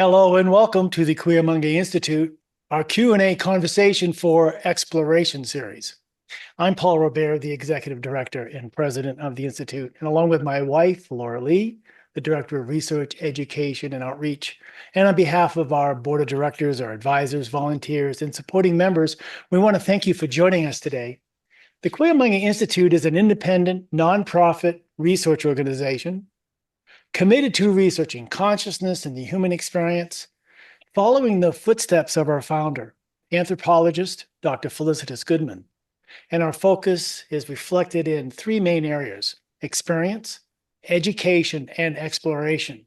Hello and welcome to the Queermonge Institute, our Q&A conversation for exploration series. I'm Paul Robert, the Executive Director and President of the Institute, and along with my wife, Laura Lee, the Director of Research, Education, and Outreach, and on behalf of our Board of Directors, our advisors, volunteers, and supporting members, we want to thank you for joining us today. The Queermonge Institute is an independent, nonprofit research organization committed to researching consciousness and the human experience, following the footsteps of our founder, anthropologist Dr. Felicitas Goodman. And our focus is reflected in three main areas: experience, education, and exploration.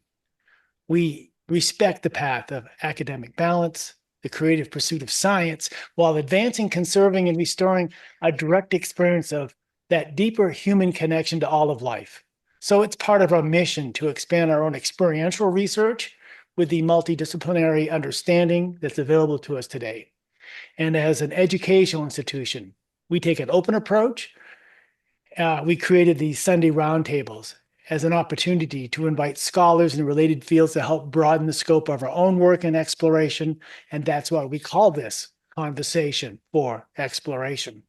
We respect the path of academic balance, the creative pursuit of science, while advancing, conserving, and restoring a direct experience of that deeper human connection to all of life. So it's part of our mission to expand our own experiential research with the multidisciplinary understanding that's available to us today. And as an educational institution, we take an open approach. We created these Sunday roundtables as an opportunity to invite scholars in related fields to help broaden the scope of our own work and exploration. And that's why we call this Conversation for Exploration.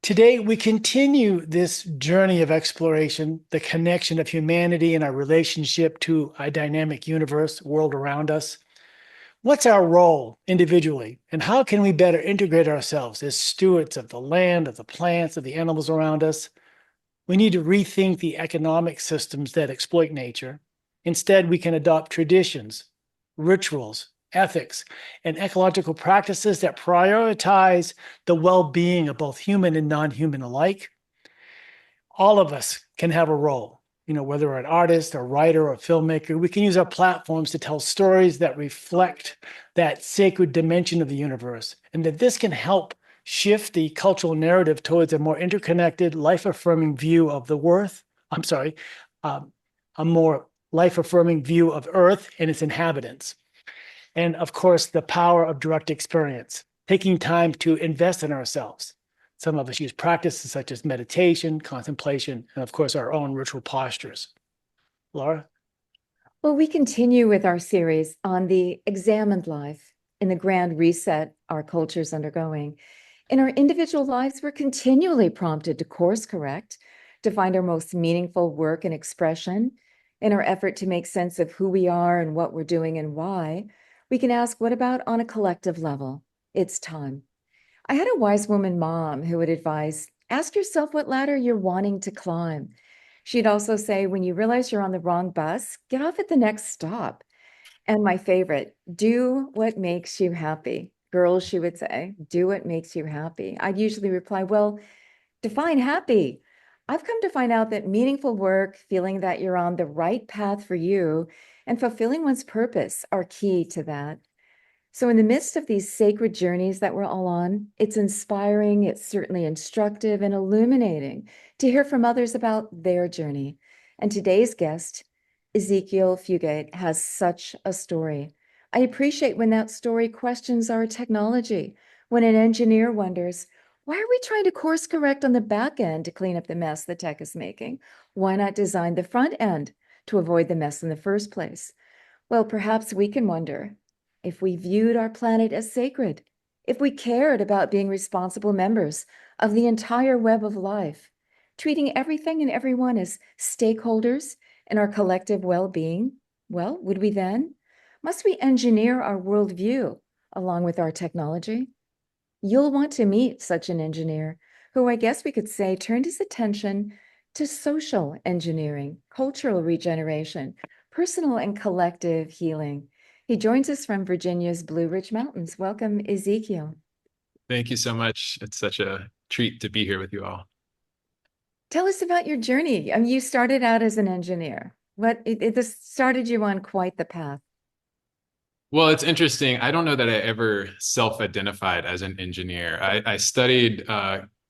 Today, we continue this journey of exploration, the connection of humanity and our relationship to a dynamic universe, world around us. What's our role individually, and how can we better integrate ourselves as stewards of the land, of the plants, of the animals around us? We need to rethink the economic systems that exploit nature. Instead, we can adopt traditions, rituals, ethics, and ecological practices that prioritize the well-being of both human and non-human alike. All of us can have a role, whether we're an artist, a writer, or a filmmaker. We can use our platforms to tell stories that reflect that sacred dimension of the universe, and that this can help shift the cultural narrative towards a more interconnected, life-affirming view of a more life-affirming view of Earth and its inhabitants. And of course, the power of direct experience, taking time to invest in ourselves. Some of us use practices such as meditation, contemplation, and of course, our own ritual postures. Laura? Well, we continue with our series on the examined life in the grand reset our culture's undergoing. In our individual lives, we're continually prompted to course correct, to find our most meaningful work and expression. In our effort to make sense of who we are and what we're doing and why, we can ask, what about on a collective level? It's time. I had a wise woman mom who would advise, ask yourself what ladder you're wanting to climb. She'd also say, when you realize you're on the wrong bus, get off at the next stop. And my favorite, do what makes you happy. Girls, she would say, do what makes you happy. I'd usually reply, well, define happy. I've come to find out that meaningful work, feeling that you're on the right path for you, and fulfilling one's purpose are key to that. So in the midst of these sacred journeys that we're all on, it's inspiring, it's certainly instructive and illuminating to hear from others about their journey. And today's guest, Ezekiel Fugate, has such a story. I appreciate when that story questions our technology, when an engineer wonders, why are we trying to course correct on the back end to clean up the mess the tech is making? Why not design the front end to avoid the mess in the first place? Well, perhaps we can wonder if we viewed our planet as sacred, if we cared about being responsible members of the entire web of life, treating everything and everyone as stakeholders in our collective well-being, well, would we then? Must we engineer our worldview along with our technology? You'll want to meet such an engineer who I guess we could say turned his attention to social engineering, cultural regeneration, personal and collective healing. He joins us from Virginia's Blue Ridge Mountains. Welcome, Ezekiel. Thank you so much. It's such a treat to be here with you all. Tell us about your journey. You started out as an engineer. This started you on quite the path. Well, it's interesting. I don't know that I ever self-identified as an engineer. I studied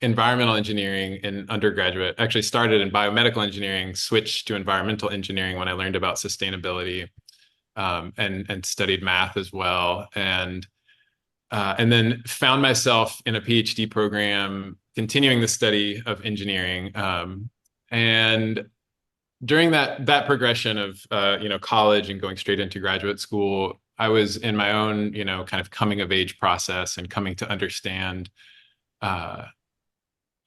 environmental engineering in undergraduate, actually started in biomedical engineering, switched to environmental engineering when I learned about sustainability, and studied math as well. And then found myself in a PhD program, continuing the study of engineering. And during that progression of college and going straight into graduate school, I was in my own kind of coming of age process and coming to understand uh,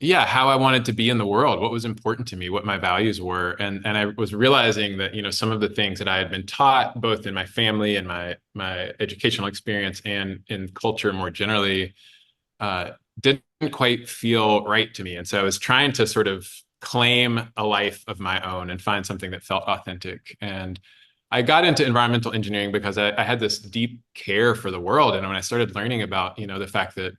yeah, how I wanted to be in the world, what was important to me, what my values were. And I was realizing that, some of the things that I had been taught both in my family and my educational experience and in culture more generally didn't quite feel right to me. And so I was trying to sort of claim a life of my own and find something that felt authentic. And I got into environmental engineering because I had this deep care for the world. And when I started learning about, the fact that,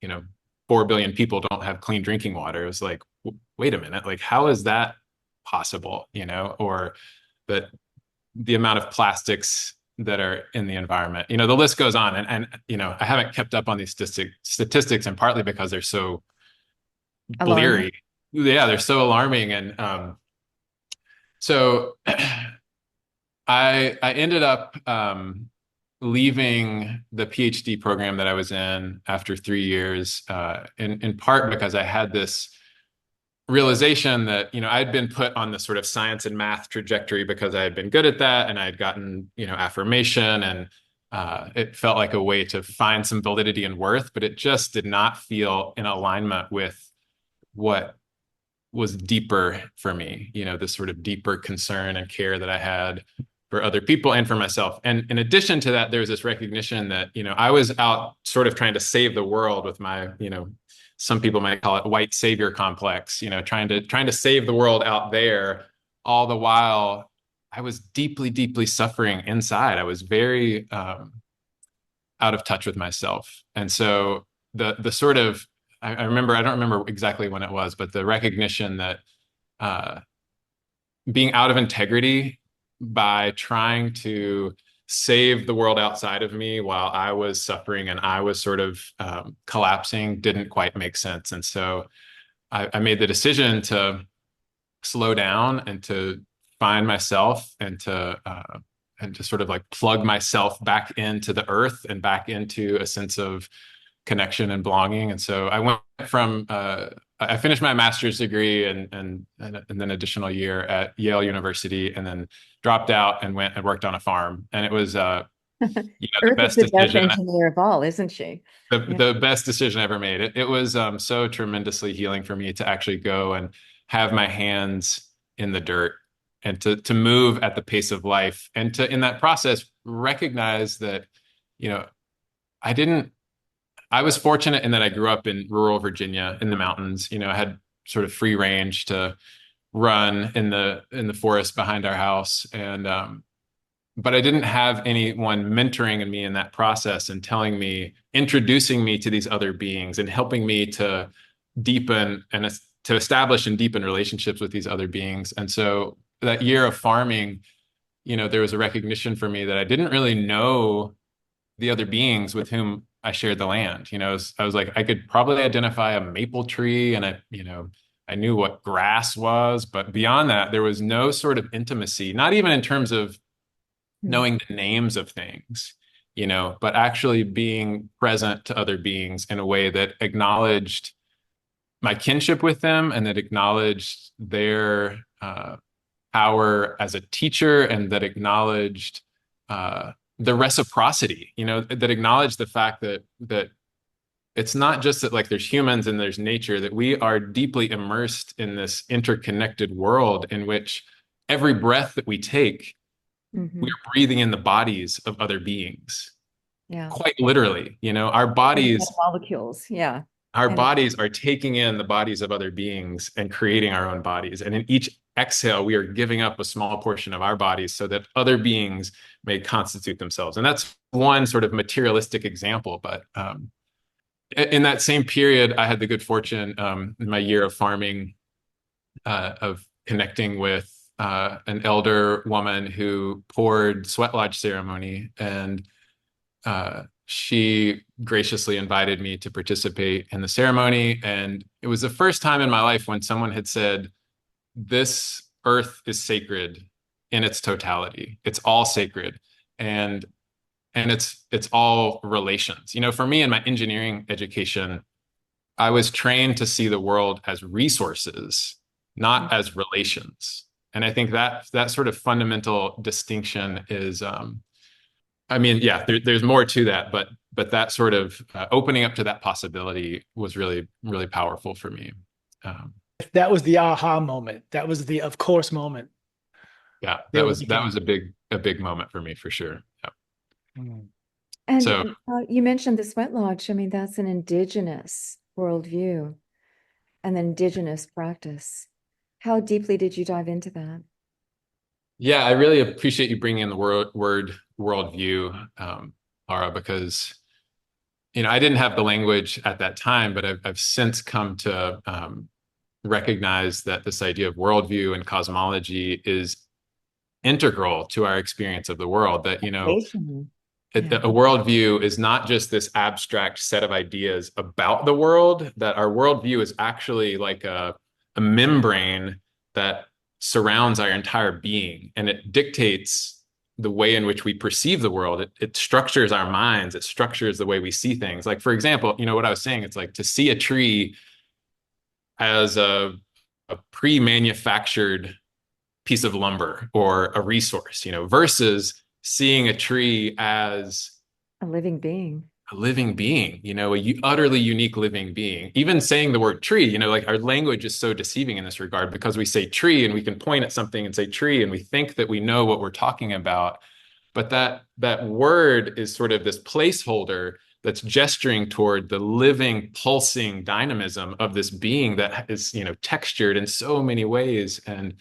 you know, 4 billion people don't have clean drinking water, it was like, wait a minute, like, how is that possible? Or that the amount of plastics that are in the environment, the list goes on. And I haven't kept up on these statistics, and partly because they're so Alarming. bleary. Yeah, they're so alarming. And so I ended up leaving the PhD program that I was in after 3 years, in part because I had this realization that, I'd been put on the sort of science and math trajectory because I had been good at that and I had gotten, affirmation, and it felt like a way to find some validity and worth, but it just did not feel in alignment with what was deeper for me, this sort of deeper concern and care that I had for other people and for myself. And in addition to that, there was this recognition that, I was out sort of trying to save the world with my, some people might call it white savior complex, trying to save the world out there. All the while, I was deeply, deeply suffering inside. I was very out of touch with myself. And so the sort of, I remember, I don't remember exactly when it was, but the recognition that being out of integrity by trying to save the world outside of me while I was suffering and I was sort of collapsing didn't quite make sense. And so I made the decision to slow down and to find myself and to sort of like plug myself back into the earth and back into a sense of connection and belonging. And so I went from I finished my master's degree and then additional year at Yale University, and then dropped out and went and worked on a farm. And it was the Earth is best the best decision, engineer of all, isn't she? the best decision I ever made. It was so tremendously healing for me to actually go and have my hands in the dirt and to move at the pace of life, and to in that process recognize that, I didn't I was fortunate in that I grew up in rural Virginia in the mountains. I had sort of free range to run in the forest behind our house, and but I didn't have anyone mentoring me in that process and telling me, introducing me to these other beings and helping me to deepen and to establish and deepen relationships with these other beings. And so that year of farming, there was a recognition for me that I didn't really know the other beings with whom I shared the land. I was like, I could probably identify a maple tree, and I knew what grass was, but beyond that, there was no sort of intimacy, not even in terms of knowing the names of things, but actually being present to other beings in a way that acknowledged my kinship with them and that acknowledged their power as a teacher, and that acknowledged the reciprocity, that acknowledged the fact that it's not just that like there's humans and there's nature, that we are deeply immersed in this interconnected world in which every breath that we take, we are breathing in the bodies of other beings. Yeah. Quite literally, our Molecules. Yeah. our bodies are taking in the bodies of other beings and creating our own bodies. And in each exhale, we are giving up a small portion of our bodies so that other beings may constitute themselves. And that's one sort of materialistic example. But in that same period, I had the good fortune in my year of farming of connecting with an elder woman who poured sweat lodge ceremony. And she graciously invited me to participate in the ceremony. And it was the first time in my life when someone had said, this earth is sacred in its totality. It's all sacred. And it's all relations. For me in my engineering education, I was trained to see the world as resources, not as relations. And I think that sort of fundamental distinction is, I mean, yeah, there's more to that, but that sort of opening up to that possibility was really, really powerful for me. That was the aha moment. That was the of course moment. Yeah, They that became. was a big moment for me for sure. Yeah. Mm. So And you mentioned the sweat lodge. I mean, that's an indigenous worldview and an indigenous practice. How deeply did you dive into that? yeah, I really appreciate you bringing in the word worldview, Laura, because I didn't have the language at that time, but I've since come to recognize that this idea of worldview and cosmology is integral to our experience of the world. That Foundational. a Yeah. worldview is not just this abstract set of ideas about the world, that our worldview is actually like a membrane that surrounds our entire being, and it dictates the way in which we perceive the world. It structures our minds, it structures the way we see things. Like, for example, what I was saying, it's like to see a tree as a pre-manufactured piece of lumber or a resource, versus seeing a tree as A living being. a living being, a utterly unique living being. Even saying the word tree, like our language is so deceiving in this regard, because we say tree and we can point at something and say tree and we think that we know what we're talking about. But that word is sort of this placeholder that's gesturing toward the living, pulsing dynamism of this being that is, textured in so many ways. And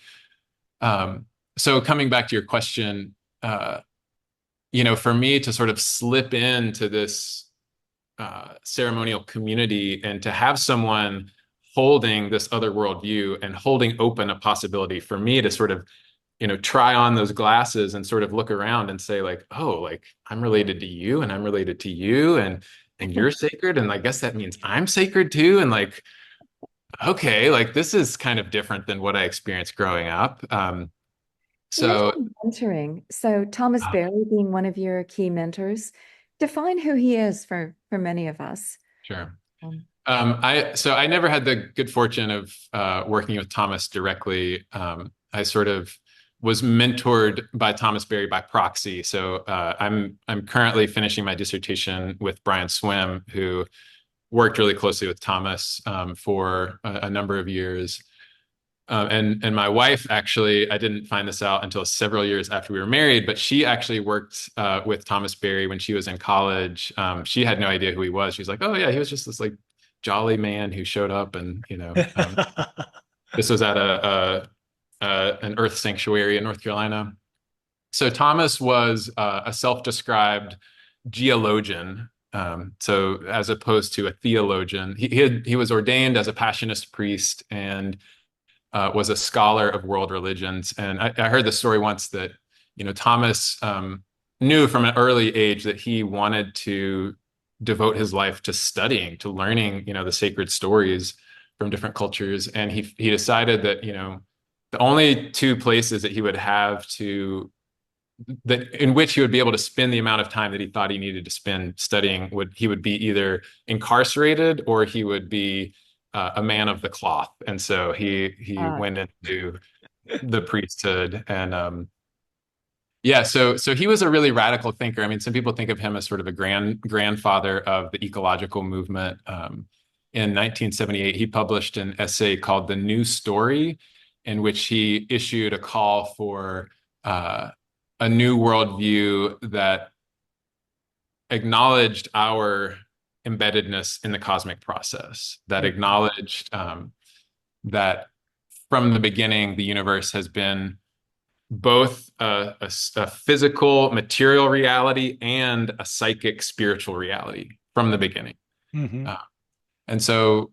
so coming back to your question, for me to sort of slip into this ceremonial community and to have someone holding this other worldview and holding open a possibility for me to sort of, try on those glasses and sort of look around and say like, oh, like I'm related to you and I'm related to you and you're sacred. And I guess that means I'm sacred too. And like, okay, like this is kind of different than what I experienced growing up. You So mentioned mentoring. So Thomas Berry being one of your key mentors, define who he is for many of us. sure. Um, I never had the good fortune of working with Thomas directly. I sort of was mentored by Thomas Berry by proxy. So I'm currently finishing my dissertation with Brian Swim, who worked really closely with Thomas for a number of years. And my wife, actually, I didn't find this out until several years after we were married, but she actually worked with Thomas Berry when she was in college. She had no idea who he was. She was like, oh yeah, he was just this like jolly man who showed up, and this was at an earth sanctuary in North Carolina. So Thomas was a self-described geologian. So as opposed to a theologian, he was ordained as a Passionist priest and was a scholar of world religions. And I heard the story once that, Thomas knew from an early age that he wanted to devote his life to studying, to learning, the sacred stories from different cultures. And he decided that, the only two places that he would have to that in which he would be able to spend the amount of time that he thought he needed to spend studying he would be either incarcerated or he would be a man of the cloth. And so he went into the priesthood. And yeah, so he was a really radical thinker. I mean, some people think of him as sort of a grandfather of the ecological movement. In 1978, he published an essay called The New Story, in which he issued a call for a new worldview that acknowledged our embeddedness in the cosmic process, that acknowledged that from the beginning, the universe has been both a physical, material reality and a psychic, spiritual reality from the beginning. Mm-hmm. And so,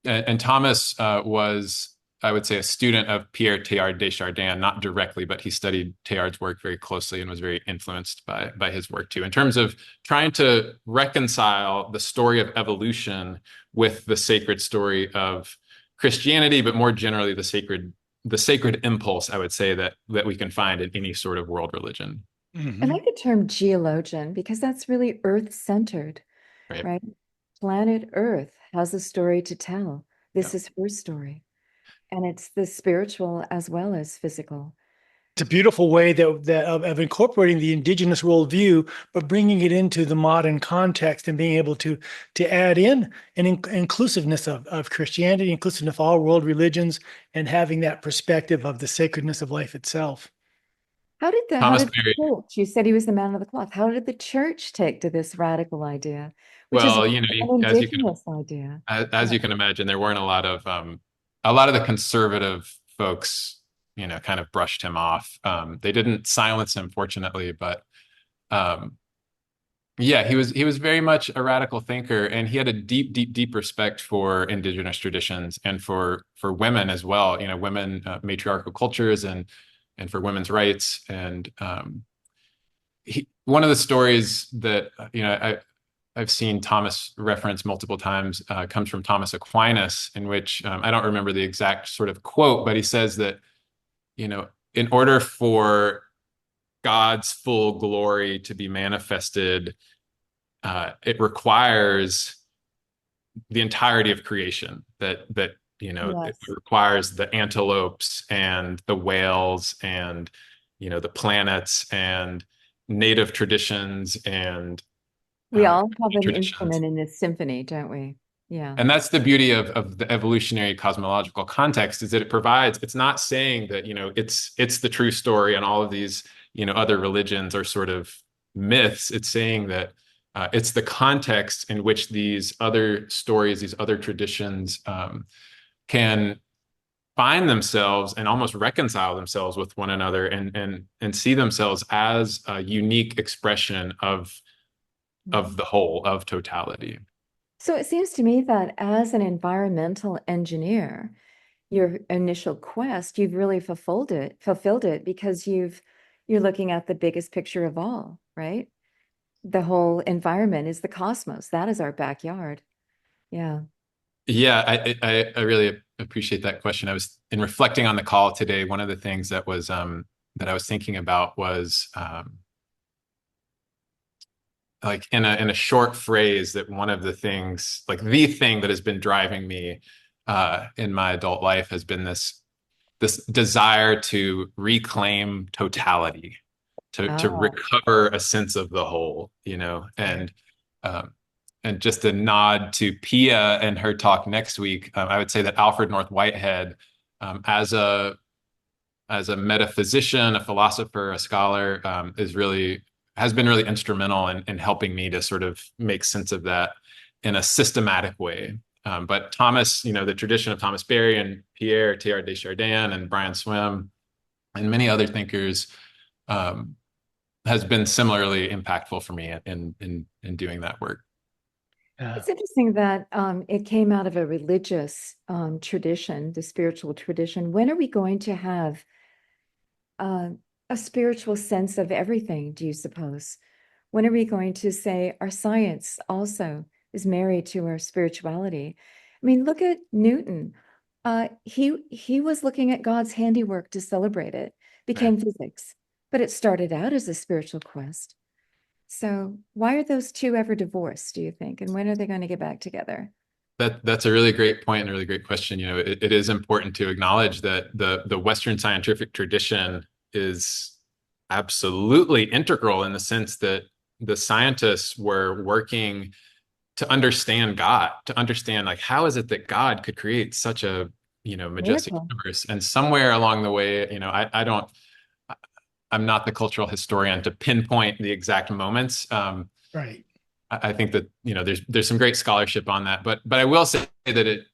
and Thomas was, I would say, a student of Pierre Teilhard de Chardin, not directly, but he studied Teilhard's work very closely and was very influenced by his work too, in terms of trying to reconcile the story of evolution with the sacred story of Christianity, but more generally the sacred impulse, I would say, that we can find in any sort of world religion. Mm-hmm. I like the term geologian because that's really earth-centered, right? Planet Earth has a story to tell. This is her story. And it's the spiritual as well as physical. It's a beautiful way of incorporating the indigenous worldview, but bringing it into the modern context and being able to add in an inclusiveness of Christianity, inclusiveness of all world religions, and having that perspective of the sacredness of life itself. How did Thomas the Berry. church, you said he was the man of the cloth. How did the church take to this radical idea, which is Well, an you know, as you can indigenous idea? as Yeah. you can imagine, there weren't a lot of the conservative folks, you know, kind of brushed him off. They didn't silence him, fortunately, but um, yeah, he was very much a radical thinker, and he had a deep, deep, deep respect for indigenous traditions and for women as well. You know, women, matriarchal cultures, and for women's rights. And one of the stories that I've seen Thomas reference multiple times comes from Thomas Aquinas, in which I don't remember the exact sort of quote, but he says that, you know, in order for God's full glory to be manifested, it requires the entirety of creation. That you know, it Yes. requires the antelopes and the whales and, you know, the planets and native traditions and We all have an traditions. instrument in this symphony, don't we? Yeah. And that's the beauty of the evolutionary cosmological context, is that it provides, it's not saying that, you know, it's the true story and all of these, you know, other religions are sort of myths. It's saying that it's the context in which these other stories, these other traditions can find themselves and almost reconcile themselves with one another, and see themselves as a unique expression of the whole, of totality. So it seems to me that as an environmental engineer, your initial quest, you've really fulfilled it because you're looking at the biggest picture of all, right? The whole environment is the cosmos. That is our backyard. Yeah. Yeah, I really appreciate that question. I was, in reflecting on the call today, one of the things that I was thinking about was like in a short phrase, that one of the things, like the thing that has been driving me in my adult life, has been this desire to reclaim totality, to Ah, recover a sense of the whole, you know. Um, and just a nod to Pia and her talk next week, I would say that Alfred North Whitehead, as a metaphysician, a philosopher, a scholar, has been really instrumental in helping me to sort of make sense of that in a systematic way. But Thomas, you know, the tradition of Thomas Berry and Pierre Teilhard de Chardin and Brian Swimme and many other thinkers has been similarly impactful for me in doing that work. it's interesting that it came out of a religious tradition, the spiritual tradition. When are we going to have uh, a spiritual sense of everything, do you suppose? When are we going to say our science also is married to our spirituality? I mean, look at Newton. He was looking at God's handiwork to celebrate it, became physics, but it started out as a spiritual quest. So why are those two ever divorced, do you think? And when are they going to get back together? That's a really great point and a really great question. You know, it is important to acknowledge that the Western scientific tradition is absolutely integral, in the sense that the scientists were working to understand God, to understand, like, how is it that God could create such a, you know, majestic Miracle. universe? And somewhere along the way, you know, I'm not the cultural historian to pinpoint the exact moments. Right. I think that, you know, there's some great scholarship on that, but I will say that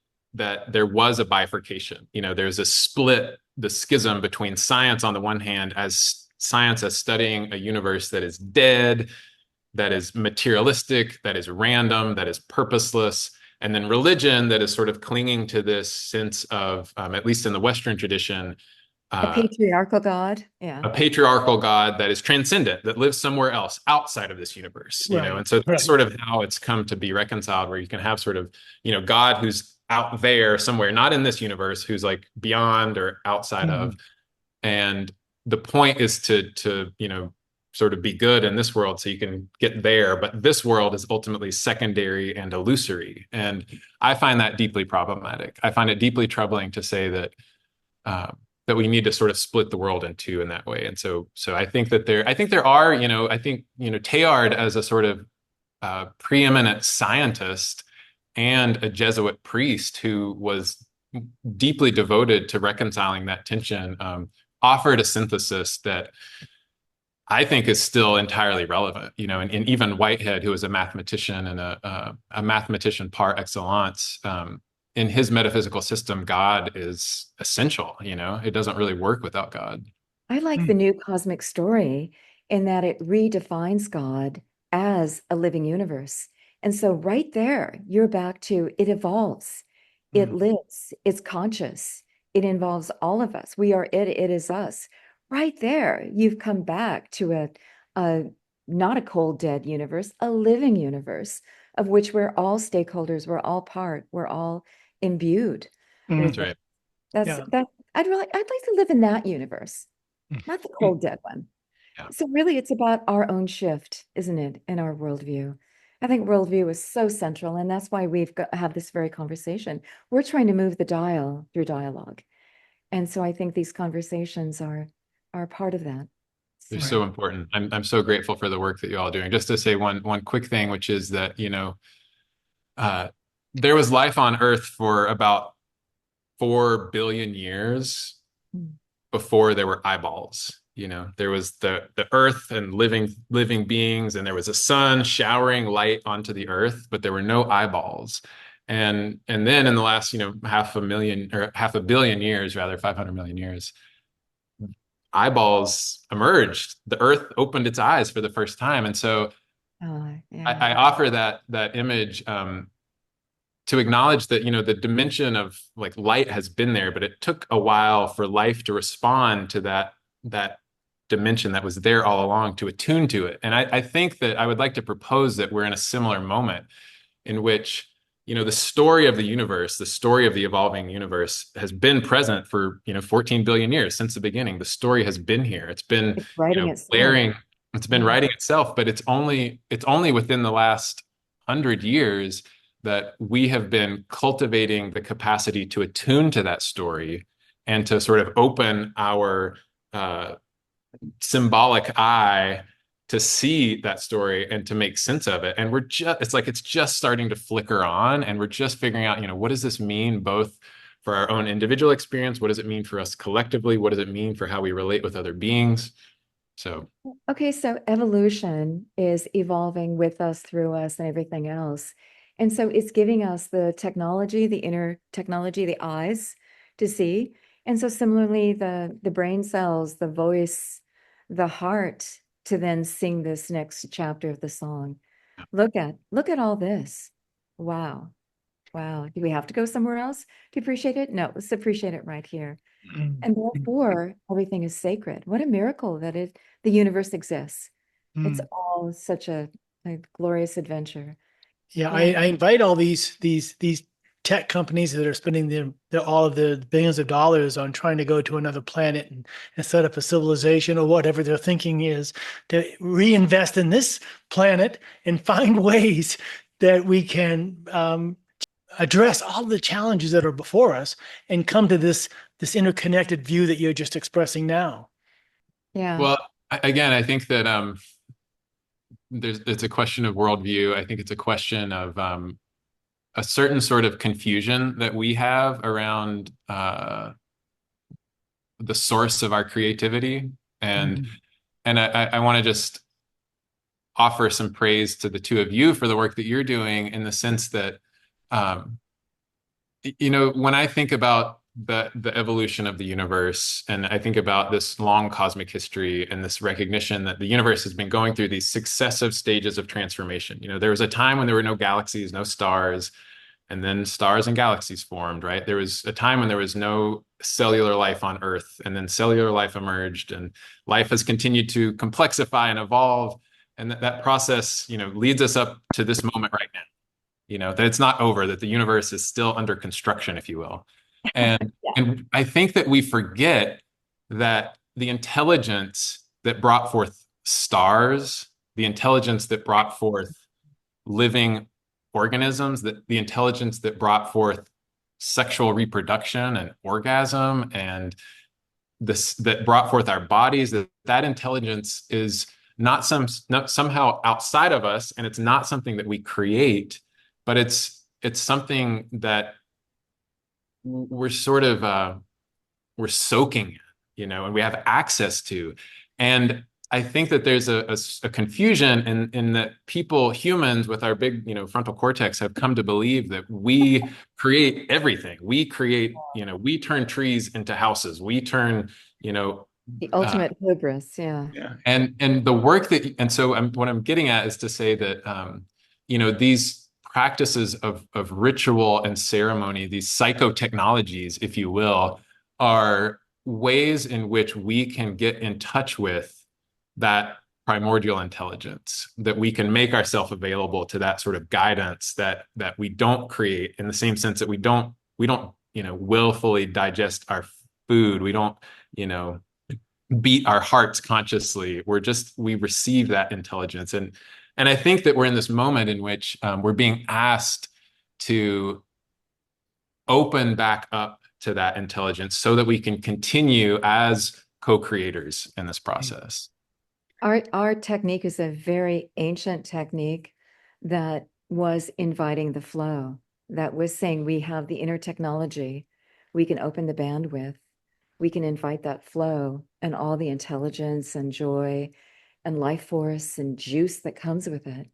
there was a bifurcation. You know, there's a split, the schism between science on the one hand, as science as studying a universe that is dead, that is materialistic, that is random, that is purposeless, and then religion that is sort of clinging to this sense of, at least in the Western tradition, A patriarchal God. Yeah. a patriarchal God that is transcendent, that lives somewhere else outside of this universe, you know. Right. And so that's Right. sort of how it's come to be reconciled, where you can have sort of, you know, God who's out there somewhere, not in this universe, who's like beyond or outside of. Mhm. And the point is to, you know, sort of be good in this world so you can get there, but this world is ultimately secondary and illusory. And I find that deeply problematic. I find it deeply troubling to say that that we need to sort of split the world in two in that way. And so I think that there are, Teilhard as a sort of preeminent scientist and a Jesuit priest who was deeply devoted to reconciling that tension, offered a synthesis that I think is still entirely relevant. And even Whitehead, who is a mathematician and a mathematician par excellence, in his metaphysical system, God is essential. It doesn't really work without God. I like the new cosmic story in that it redefines God as a living universe. And so right there, you're back to it evolves, it lives, it's conscious, it involves all of us. We are it, it is us. Right there, you've come back to a not a cold, dead universe, a living universe of which we're all stakeholders, we're all part, we're all imbued with That's right. that. I'd like to live in that universe, not the cold, dead one. Yeah. So really, it's about our own shift, isn't it, in our worldview? I think worldview is so central, and that's why have this very conversation. We're trying to move the dial through dialogue. And so I think these conversations are part of that. They're So, so important. I'm so grateful for the work that you all are doing. Just to say one quick thing, which is that, there was life on Earth for about 4 billion years before there were eyeballs. There was the Earth and living beings, and there was a sun showering light onto the Earth, but there were no eyeballs. And then in the last, half a billion years, rather 500 million years, eyeballs emerged. The Earth opened its eyes for the first time. And so yeah. I offer that image to acknowledge that, the dimension of like light has been there, but it took a while for life to respond to that dimension that was there all along, to attune to it. And I think that I would like to propose that we're in a similar moment in which, the story of the universe, the story of the evolving universe has been present for, 14 billion years since the beginning. The story has been here. It's been, It's writing itself. layering, it's been writing itself, but it's only within the last 100 years that we have been cultivating the capacity to attune to that story and to sort of open our symbolic eye to see that story and to make sense of it. And it's just starting to flicker on, and we're just figuring out, what does this mean both for our own individual experience? What does it mean for us collectively? What does it mean for how we relate with other beings? So, Okay, so evolution is evolving with us, through us, and everything else. And so it's giving us the technology, the inner technology, the eyes to see. And so similarly, the brain cells, the voice, the heart to then sing this next chapter of the song. Look at all this. Wow. Wow. Do we have to go somewhere else to appreciate it? No, let's appreciate it right here. And therefore, everything is sacred. What a miracle that the universe exists. It's all such a glorious adventure. Yeah, I invite all these tech companies that are spending all of the billions of dollars on trying to go to another planet and set up a civilization or whatever their thinking is, to reinvest in this planet and find ways that we can address all the challenges that are before us and come to this interconnected view that you're just expressing now. Yeah. well, again, I think that it's a question of worldview. I think it's a question of a certain sort of confusion that we have around the source of our creativity. And I want to just offer some praise to the two of you for the work that you're doing, in the sense that, when I think about the evolution of the universe, and I think about this long cosmic history and this recognition that the universe has been going through these successive stages of transformation. There was a time when there were no galaxies, no stars, and then stars and galaxies formed, right? There was a time when there was no cellular life on Earth, and then cellular life emerged, and life has continued to complexify and evolve. And that process, leads us up to this moment right now, that it's not over, that the universe is still under construction, if you will. And I think that we forget that the intelligence that brought forth stars, the intelligence that brought forth living organisms, that the intelligence that brought forth sexual reproduction and orgasm, and this that brought forth our bodies, that intelligence is not somehow outside of us, and it's not something that we create, but it's something that we're sort of we're soaking in, and we have access to. And I think that there's a confusion in that humans with our big, frontal cortex have come to believe that we create everything. We create, we turn trees into houses. We turn, The ultimate hubris, yeah. and the work and so what I'm getting at is to say that, these practices of ritual and ceremony, these psychotechnologies, if you will, are ways in which we can get in touch with that primordial intelligence, that we can make ourselves available to that sort of guidance that we don't create, in the same sense that we don't willfully digest our food. We don't beat our hearts consciously. We receive that intelligence. And I think that we're in this moment in which we're being asked to open back up to that intelligence so that we can continue as co-creators in this process. Our technique is a very ancient technique that was inviting the flow, that was saying we have the inner technology, we can open the bandwidth, we can invite that flow and all the intelligence and joy and life force and juice that comes with it,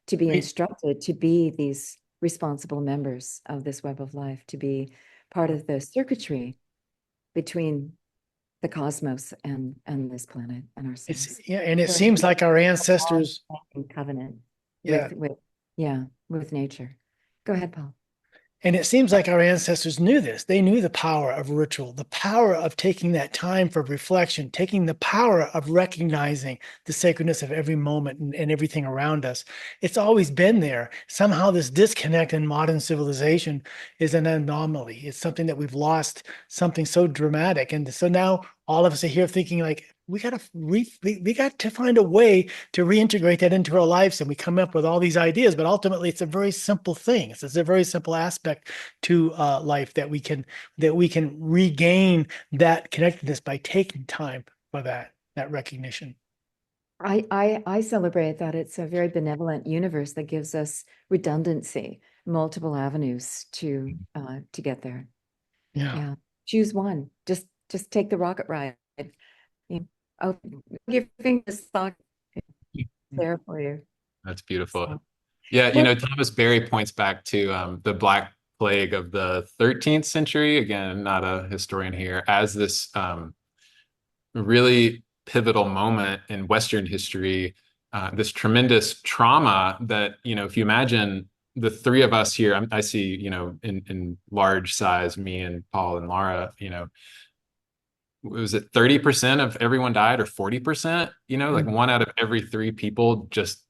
to be instructed to be these responsible members of this web of life, to be part of the circuitry between the cosmos and this planet and ourselves. And it seems like our ancestors in covenant with nature. Go ahead, Paul. And it seems like our ancestors knew this. They knew the power of ritual, the power of taking that time for reflection, taking the power of recognizing the sacredness of every moment and everything around us. It's always been there. Somehow this disconnect in modern civilization is an anomaly. It's something that we've lost, something so dramatic. And so now all of us are here thinking like, we got to find a way to reintegrate that into our lives, and we come up with all these ideas. But ultimately, it's a very simple thing. It's a very simple aspect to life that we can regain that connectedness by taking time for that recognition. I celebrate that it's a very benevolent universe that gives us redundancy, multiple avenues to get there. Yeah. Choose one. Just take the rocket ride. Oh, your fingers there for you. That's beautiful. So, yeah, Thomas Berry points back to the Black Plague of the 13th century. Again, not a historian here, as this really pivotal moment in Western history, this tremendous trauma that, if you imagine the three of us here, I see, in large size, me and Paul and Laura, was it 30% of everyone died, or 40%? Like 1 out of every 3 people just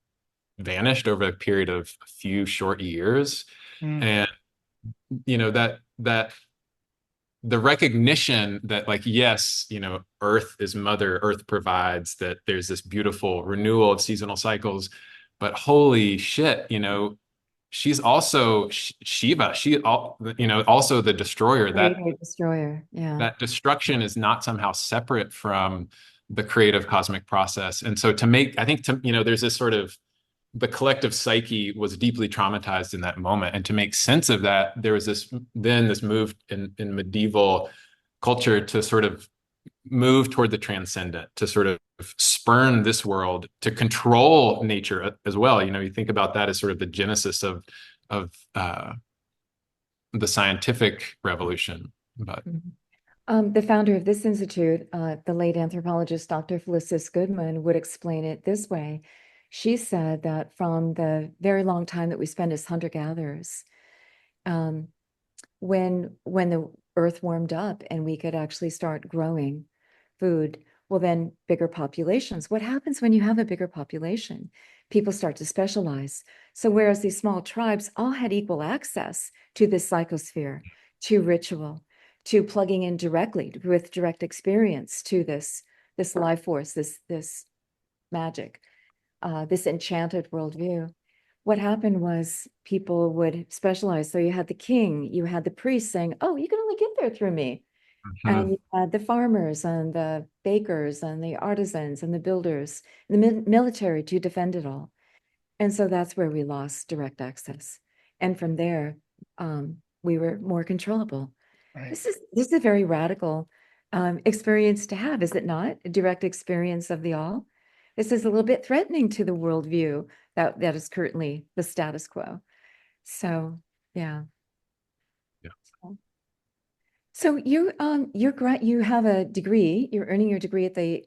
vanished over a period of a few short years. And that the recognition that, like, yes, Earth is mother, Earth provides, that there's this beautiful renewal of seasonal cycles, but holy shit, she's also Shiva. Also the destroyer. That destroyer. Yeah. That destruction is not somehow separate from the creative cosmic process. And so there's this sort of, the collective psyche was deeply traumatized in that moment. And to make sense of that, there was this move in medieval culture to sort of move toward the transcendent, to sort of spurn this world, to control nature as well. You think about that as sort of the genesis of the scientific revolution. But the founder of this institute, the late anthropologist Dr. Felicis Goodman, would explain it this way. She said that from the very long time that we spend as hunter-gatherers, when the earth warmed up and we could actually start growing food, well, then bigger populations. What happens when you have a bigger population? People start to specialize. So whereas these small tribes all had equal access to this psychosphere, to ritual, to plugging in directly with direct experience to this life force, this magic, this enchanted worldview. What happened was people would specialize. So you had the king, you had the priest saying, oh, you can only get there through me. And you had the farmers and the bakers and the artisans and the builders, and the military to defend it all. And so that's where we lost direct access. And from there, we were more controllable. Right. This is a very radical experience to have, is it not? A direct experience of the all. This is a little bit threatening to the worldview that is currently the status quo. So, yeah. So you have a degree, you're earning your degree at the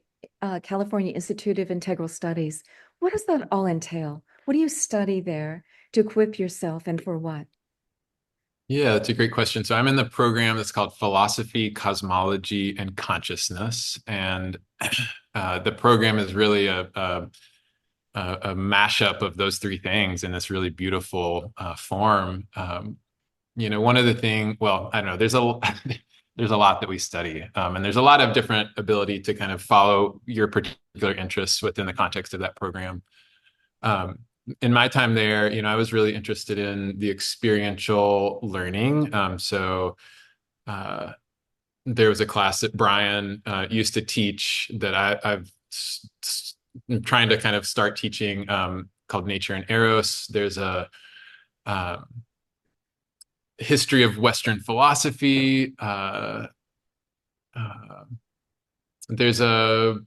California Institute of Integral Studies. What does that all entail? What do you study there to equip yourself, and for what? Yeah, that's a great question. So I'm in the program that's called Philosophy, Cosmology, and Consciousness. And the program is really a mashup of those three things in this really beautiful form. One of the things, well, I don't know, there's a lot that we study, and there's a lot of different ability to kind of follow your particular interests within the context of that program. In my time there, I was really interested in the experiential learning. So there was a class that Brian used to teach that I'm trying to kind of start teaching, called Nature and Eros. There's a history of Western philosophy. There's a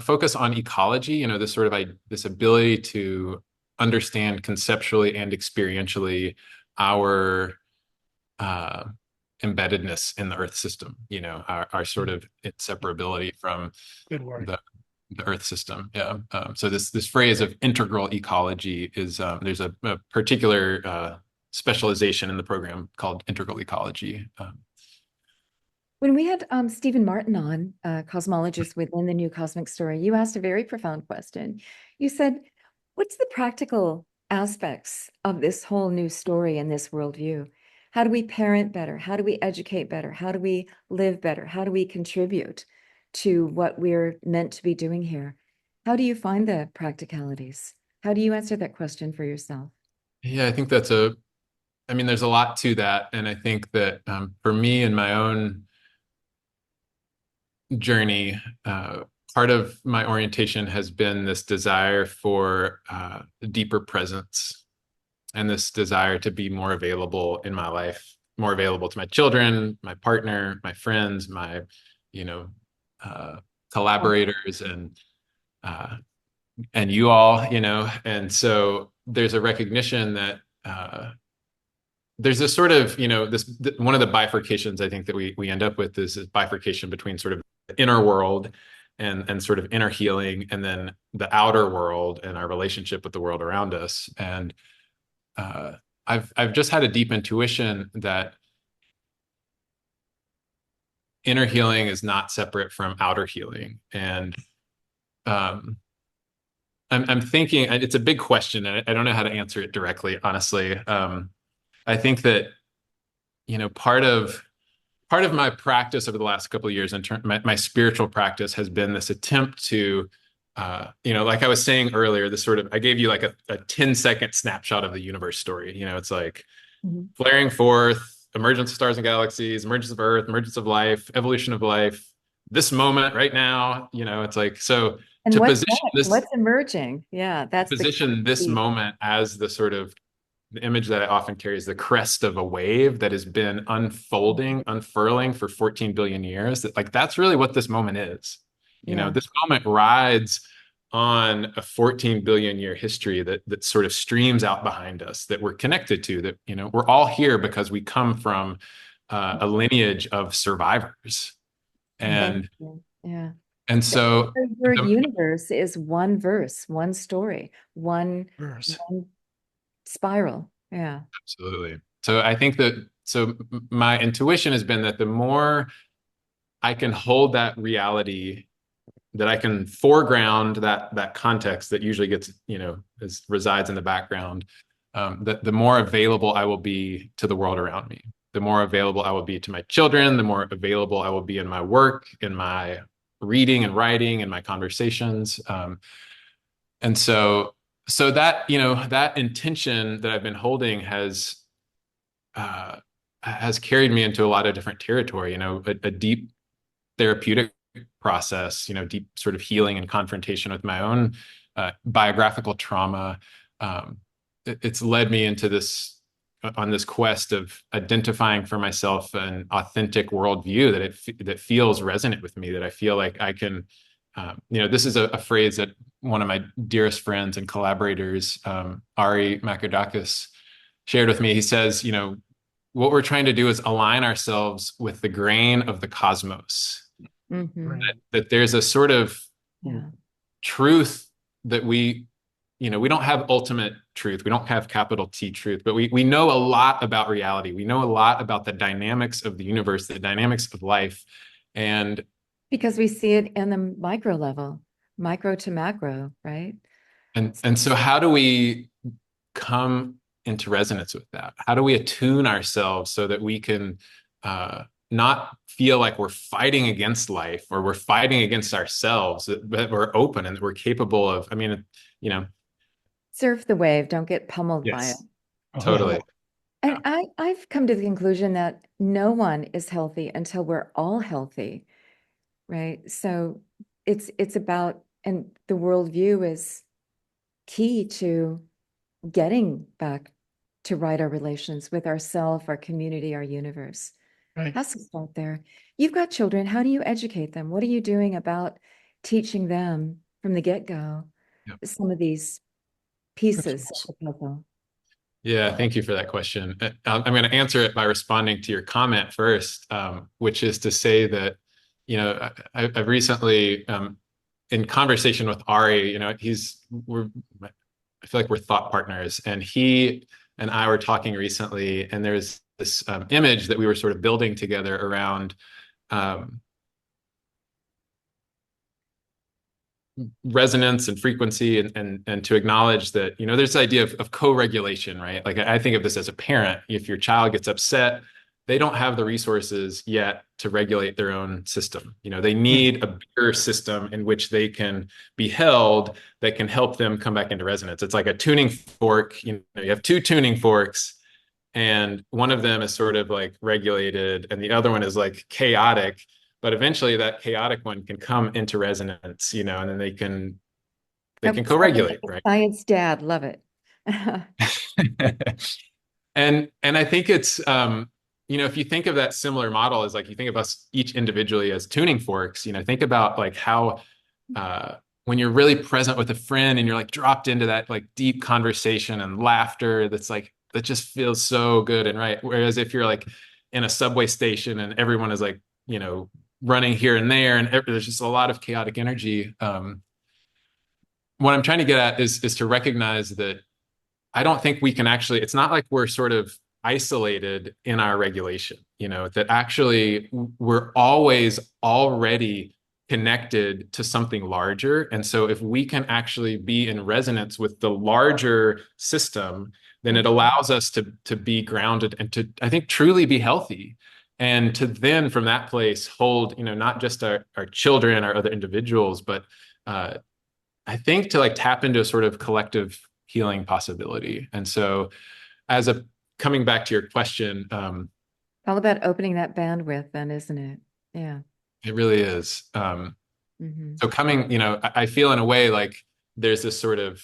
focus on ecology, this sort of this ability to understand conceptually and experientially our embeddedness in the Earth system, our sort of inseparability from Good word. the Earth system. Yeah. So this phrase of integral ecology is, there's a particular specialization in the program called integral ecology. When we had Stephen Martin on, cosmologist within the New Cosmic Story, you asked a very profound question. You said, what's the practical aspects of this whole new story and this worldview? How do we parent better? How do we educate better? How do we live better? How do we contribute to what we're meant to be doing here? How do you find the practicalities? How do you answer that question for yourself? Yeah, I think there's a lot to that. And I think that for me in my own journey, part of my orientation has been this desire for deeper presence, and this desire to be more available in my life, more available to my children, my partner, my friends, my, collaborators, and you all, and so there's a recognition that there's this sort of, one of the bifurcations I think that we end up with is this bifurcation between sort of the inner world and sort of inner healing, and then the outer world and our relationship with the world around us. And I've just had a deep intuition that inner healing is not separate from outer healing. And I'm thinking, it's a big question, and I don't know how to answer it directly, honestly. I think that, part of my practice over the last couple of years, my spiritual practice, has been this attempt to, like I was saying earlier, I gave you like a 10-second snapshot of the universe story. It's like flaring forth, emergence of stars and galaxies, emergence of Earth, emergence of life, evolution of life, this moment right now, it's like, so and to what's position next? What's emerging? Yeah, that's position this moment as the image that I often carry is the crest of a wave that has been unfurling for 14 billion years. That's really what this moment is. This moment rides on a 14 billion year history that sort of streams out behind us, that we're connected to, that, we're all here because we come from a lineage of survivors. And yeah. And so your universe is one verse, one story, one spiral. Yeah. Absolutely. So I think my intuition has been that the more I can hold that reality, that I can foreground that context that usually gets, resides in the background, that the more available I will be to the world around me, the more available I will be to my children, the more available I will be in my work, in my reading and writing, and my conversations. And so that, that intention that I've been holding uh, has carried me into a lot of different territory, a deep therapeutic process, deep sort of healing and confrontation with my own biographical trauma. It's led me into on this quest of identifying for myself an authentic worldview that feels resonant with me, that I feel like I can, this is a phrase that one of my dearest friends and collaborators, Ari Makadakis, shared with me. He says, what we're trying to do is align ourselves with the grain of the cosmos. Mhm. That there's a sort of Yeah. truth that we don't have ultimate truth. We don't have capital T truth, but we know a lot about reality. We know a lot about the dynamics of the universe, the dynamics of life. And Because we see it in the micro level, micro to macro, right? so how do we come into resonance with that? How do we attune ourselves so that we can not feel like we're fighting against life or we're fighting against ourselves, that we're open and that we're capable of, Surf the wave, don't get pummeled by it. yes, totally. And I've come to the conclusion that no one is healthy until we're all healthy, right? So it's about, and the worldview is key to getting back to right our relations with ourself, our community, our universe. Right. Has to start there. You've got children. How do you educate them? What are you doing about teaching them from the get-go Yep. some of these pieces of the puzzle? Yeah, thank you for that question. I'm going to answer it by responding to your comment first, which is to say that, I've recently, in conversation with Ari, I feel like we're thought partners, and he and I were talking recently, and there's this image that we were sort of building together around resonance and frequency, and to acknowledge that, there's the idea of co-regulation, right? Like I think of this as a parent. If your child gets upset, they don't have the resources yet to regulate their own system. They need a bigger system in which they can be held, that can help them come back into resonance. It's like a tuning fork. You have two tuning forks, and one of them is sort of like regulated and the other one is like chaotic, but eventually that chaotic one can come into resonance, and then they can co-regulate, right? Science dad, love it. And I think it's if you think of that similar model as, like, you think of us each individually as tuning forks, think about like how when you're really present with a friend and you're like dropped into that like deep conversation and laughter that just feels so good and right. Whereas if you're like in a subway station and everyone is like, running here and there, and there's just a lot of chaotic energy. What I'm trying to get at is to recognize that I don't think we can actually, it's not like we're sort of isolated in our regulation, that actually we're always already connected to something larger. And so if we can actually be in resonance with the larger system, then it allows us to be grounded and to, I think, truly be healthy. And to then from that place hold, not just our children, our other individuals, but I think to like tap into a sort of collective healing possibility. And so coming back to your question, all about opening that bandwidth then, isn't it? Yeah. It really is. Mm-hmm. So coming, I feel in a way like there's this sort of,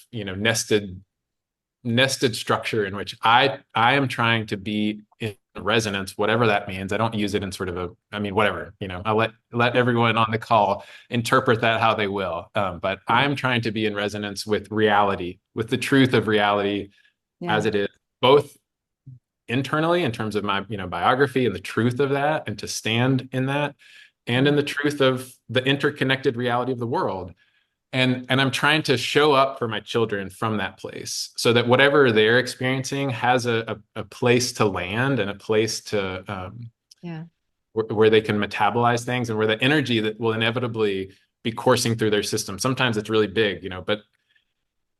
nested structure in which I am trying to be in resonance, whatever that means. I don't use it in sort of whatever, I'll let everyone on the call interpret that how they will. But I'm trying to be in resonance with reality, with the truth of reality as it is, both internally in terms of my, biography and the truth of that, and to stand in that, and in the truth of the interconnected reality of the world. And I'm trying to show up for my children from that place, so that whatever they're experiencing has a place to land, and a place to where they can metabolize things, and where the energy that will inevitably be coursing through their system. Sometimes it's really big, but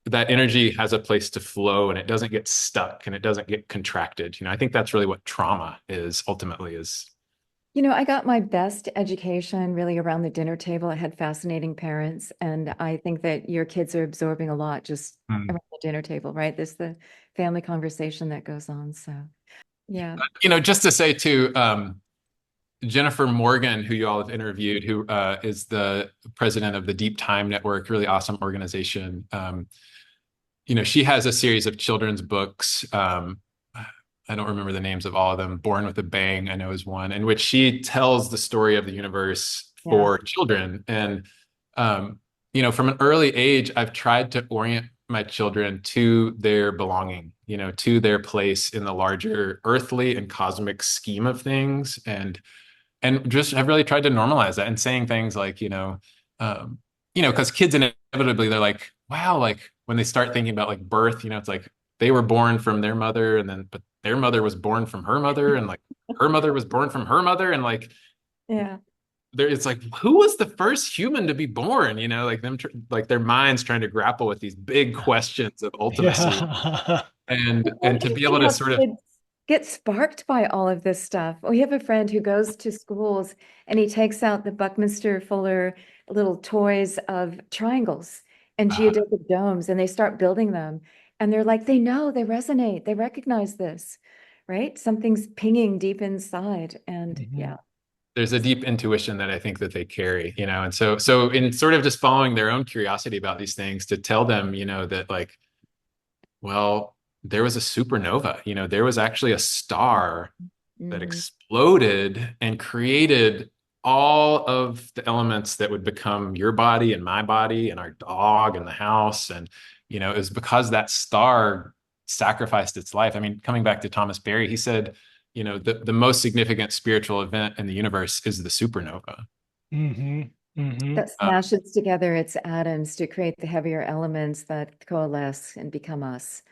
that energy has a place to flow, and it doesn't get stuck, and it doesn't get contracted. I think that's really what trauma is ultimately. You know, I got my best education really around the dinner table. I had fascinating parents, and I think that your kids are absorbing a lot just Mm. around the dinner table, right? There's the family conversation that goes on. So, yeah. Just to say too, Jennifer Morgan, who you all have interviewed, who is the president of the Deep Time Network, really awesome organization. She has a series of children's books. I don't remember the names of all of them. Born with a Bang, I know, is one, in which she tells the story of the universe Yeah. for children. And, from an early age, I've tried to orient my children to their belonging, to their place in the larger earthly and cosmic scheme of things. And just have really tried to normalize that and saying things like, because kids inevitably, they're like, wow, like when they start thinking about like birth, it's like they were born from their mother but their mother was born from her mother, and like her mother was born from her mother. And like, Yeah. it's like, who was the first human to be born? Like like their minds trying to grapple with these big questions of ultimacy, Yeah. and to be able Interesting to how sort of, kids get sparked by all of this stuff. We have a friend who goes to schools and he takes out the Buckminster Fuller little toys of triangles and geodesic domes, and they start building them. And they're like, they know, they resonate, they recognize this, right? Something's pinging deep inside. And yeah. there's a deep intuition that I think that they carry, and so in sort of just following their own curiosity about these things, to tell them, that like, well, there was a supernova, there was actually a star that Mhm. exploded and created all of the elements that would become your body and my body and our dog and the house. And, it was because that star sacrificed its life. I mean, coming back to Thomas Berry, he said, the most significant spiritual event in the universe is the supernova. That smashes together its atoms to create the heavier elements that coalesce and become us.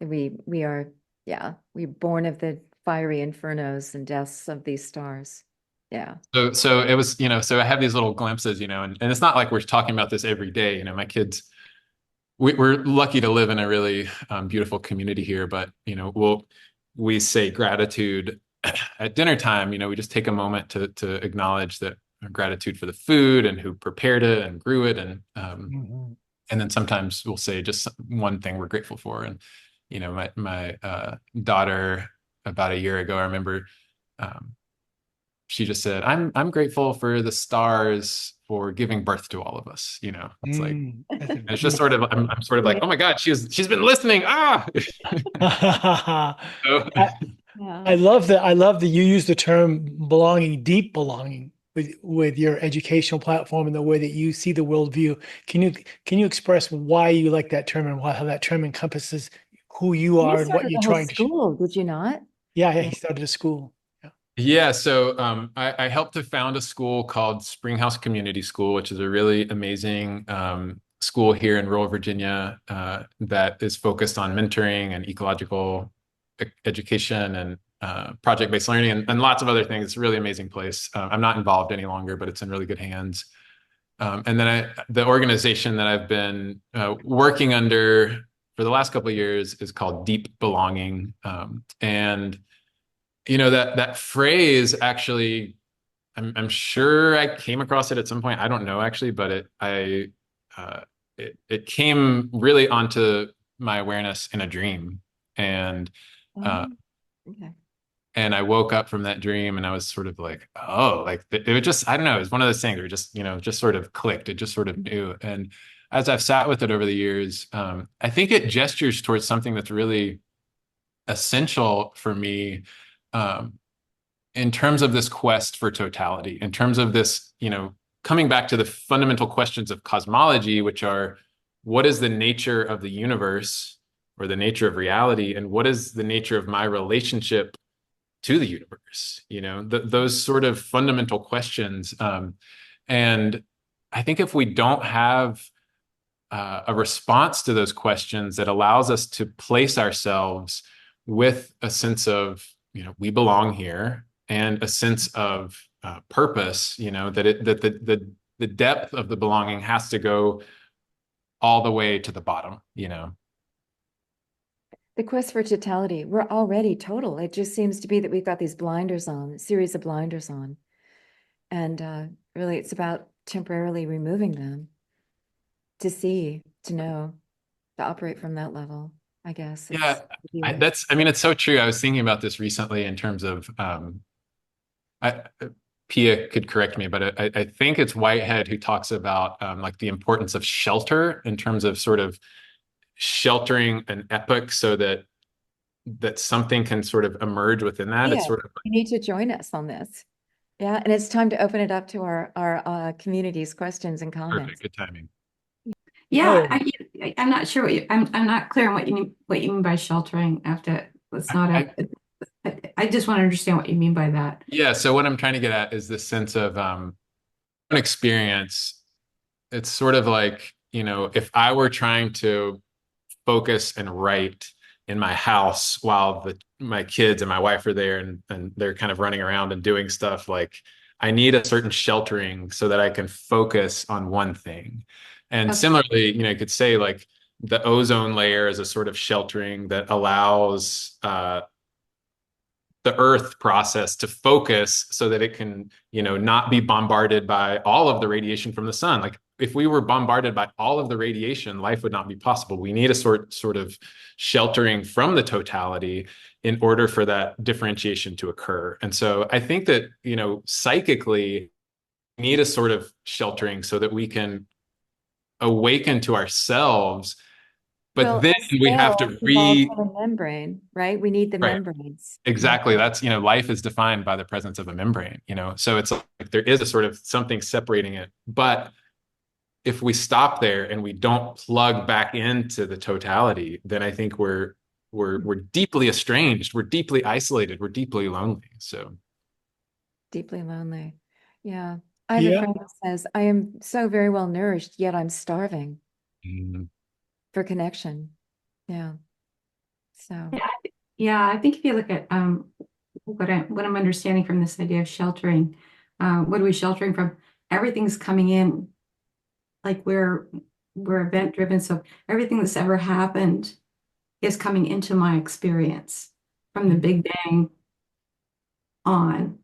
We are, yeah, we're born of the fiery infernos and deaths of these stars. Yeah. So it was, so I have these little glimpses, and it's not like we're talking about this every day. My kids, we're lucky to live in a really beautiful community here, but, we say gratitude at dinner time. We just take a moment to acknowledge that gratitude for the food and who prepared it and grew it. And then sometimes we'll say just one thing we're grateful for. And, my daughter, about a year ago, I remember, she just said, I'm grateful for the stars for giving birth to all of us. It's like, it's just sort of, I'm sort of like, oh my God, she's been listening. So, I love that. I love that you use the term belonging, deep belonging with your educational platform and the way that you see the worldview. Can you express why you like that term and how that term encompasses who you You are and what started you're a whole trying to school, did you not? Yeah, he started a school. Yeah. yeah, so I helped to found a school called Springhouse Community School, which is a really amazing school here in rural Virginia that is focused on mentoring and ecological education and project-based learning and lots of other things. It's a really amazing place. I'm not involved any longer, but it's in really good hands. And then the organization that I've been working under for the last couple of years is called Deep Belonging. And that phrase actually, I'm sure I came across it at some point. I don't know actually, but it came really onto my awareness in a dream. And Okay. and I woke up from that dream and I was sort of like, oh, like it was just, I don't know, it was one of those things where it just, just sort of clicked. It just sort of knew. And as I've sat with it over the years, I think it gestures towards something that's really essential for me, in terms of this quest for totality, in terms of this, coming back to the fundamental questions of cosmology, which are, what is the nature of the universe or the nature of reality? And what is the nature of my relationship to the universe? Those sort of fundamental questions. And I think if we don't have a response to those questions that allows us to place ourselves with a sense of, we belong here, and a sense of purpose, that the depth of the belonging has to go all the way to the bottom. The quest for totality, we're already total. It just seems to be that we've got these blinders on, a series of blinders on. And really, it's about temporarily removing them to see, to know, to operate from that level, I guess. Yeah, It's I mean, it's so true. I was thinking about this recently in terms of, I, Pia could correct me, but I think it's Whitehead who talks about like the importance of shelter in terms of sort of sheltering an epoch so that something can sort of emerge within that. It's yeah, sort of you need to join us on this. Yeah, and it's time to open it up to our community's questions and comments. perfect, good timing. Yeah, Oh, I'm not sure I'm not clear on what you mean by sheltering after it's not I, I just want to understand what you mean by that. yeah, so what I'm trying to get at is this sense of an experience. It's sort of like, if I were trying to focus and write in my house while my kids and my wife are there and they're kind of running around and doing stuff, like I need a certain sheltering so that I can focus on one thing. And Okay. similarly, you could say like the ozone layer is a sort of sheltering that allows the earth process to focus so that it can, not be bombarded by all of the radiation from the sun. Like if we were bombarded by all of the radiation, life would not be possible. We need a sort of sheltering from the totality in order for that differentiation to occur. And so I think that, psychically we need a sort of sheltering so that we can awaken to ourselves, but Well, then a we have cell to evolved from a membrane, right? We need the right. membranes. Exactly. That's, life is defined by the presence of a membrane, so it's like there is a sort of something separating it. But if we stop there and we don't plug back into the totality, then I think we're deeply estranged, we're deeply isolated, we're deeply lonely. So Deeply lonely. Yeah. I have a yeah. friend who says, I am so very well nourished, yet I'm starving mm, for connection. Yeah. So, Yeah, I think if you look at what I'm understanding from this idea of sheltering, what are we sheltering from? Everything's coming in like we're event driven, so everything that's ever happened is coming into my experience from the Big Bang on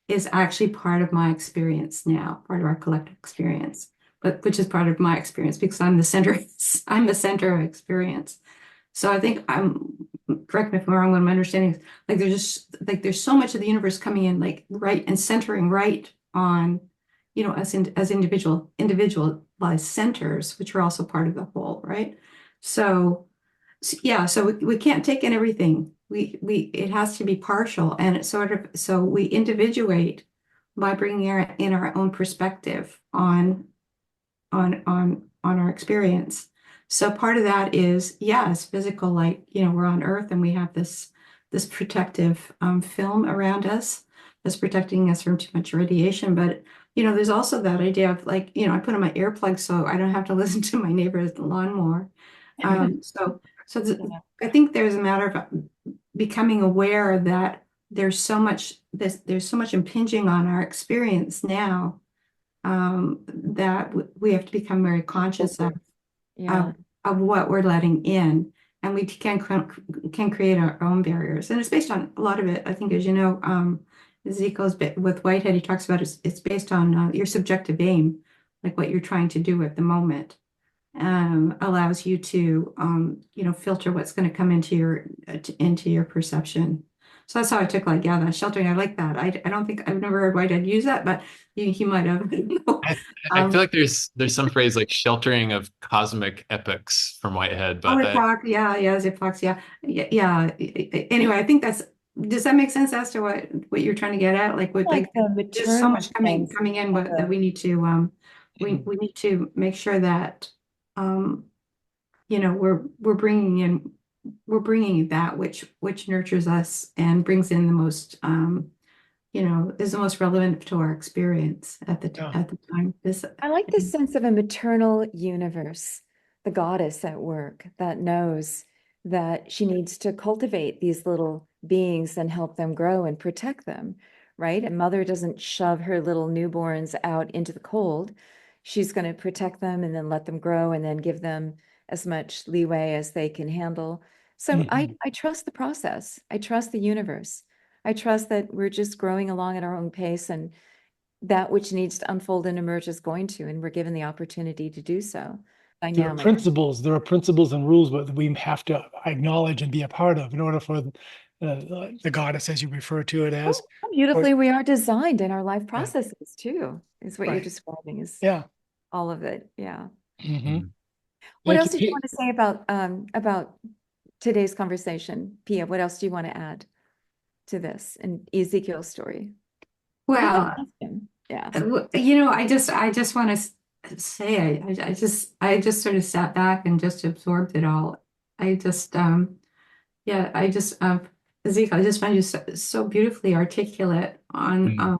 is actually part of my experience now, part of our collective experience, but which is part of my experience because I'm the center, I'm the center of experience. So I think correct me if I'm wrong, what I'm understanding is like there's just like there's so much of the universe coming in like right and centering right on, as individualized centers, which are also part of the whole, right? Yeah, so we can't take in everything. We it has to be partial, and it's sort of so we individuate by bringing in our own perspective on our experience. So part of that is, yes, physical, like, we're on Earth and we have this protective film around us that's protecting us from too much radiation. But, there's also that idea of like, I put on my earplugs so I don't have to listen to my neighbor's lawnmower. I think there's a matter of becoming aware that there's so much impinging on our experience now that we have to become very conscious yeah. of what we're letting in, and we can create our own barriers. And it's based on a lot of it, I think, as you know, Ezekiel's bit with Whitehead, he talks about it's based on your subjective aim, like what you're trying to do at the moment, allows you to filter what's going to come into your perception. So that's how I took like, yeah, that sheltering. I like that. I don't think I've never heard Whitehead use that, but he might have. I feel like there's some phrase like sheltering of cosmic epochs from Whitehead, but Zipox, yeah. Anyway, I think does that make sense as to what you're trying to get at? Like Like the there's so maternal much coming sense in of that we need to we need to make sure that we're bringing in that which nurtures us and brings in the most is the most relevant to our experience at the Yeah. time. I like this sense of a maternal universe, the goddess at work that knows that she needs to cultivate these little beings and help them grow and protect them, right? A mother doesn't shove her little newborns out into the cold. She's going to protect them and then let them grow and then give them as much leeway as they can handle. So I trust the process. I trust the universe. I trust that we're just growing along at our own pace and that which needs to unfold and emerge is going to, and we're given the opportunity to do so. There are Dynamic. principles and rules that we have to acknowledge and be a part of in order for the goddess, as you refer to it as. How beautifully we are designed in our life Yeah. processes too, is what you're Right. describing, is Yeah. all of it. Yeah. Mhm. What Thank else did you Pete. want to say about today's conversation? Pia, what else do you want to add to this and Ezekiel's story? Well, Yeah. I just want to say, I just sort of sat back and just absorbed it all. I just, Ezekiel, I just find you so beautifully articulate on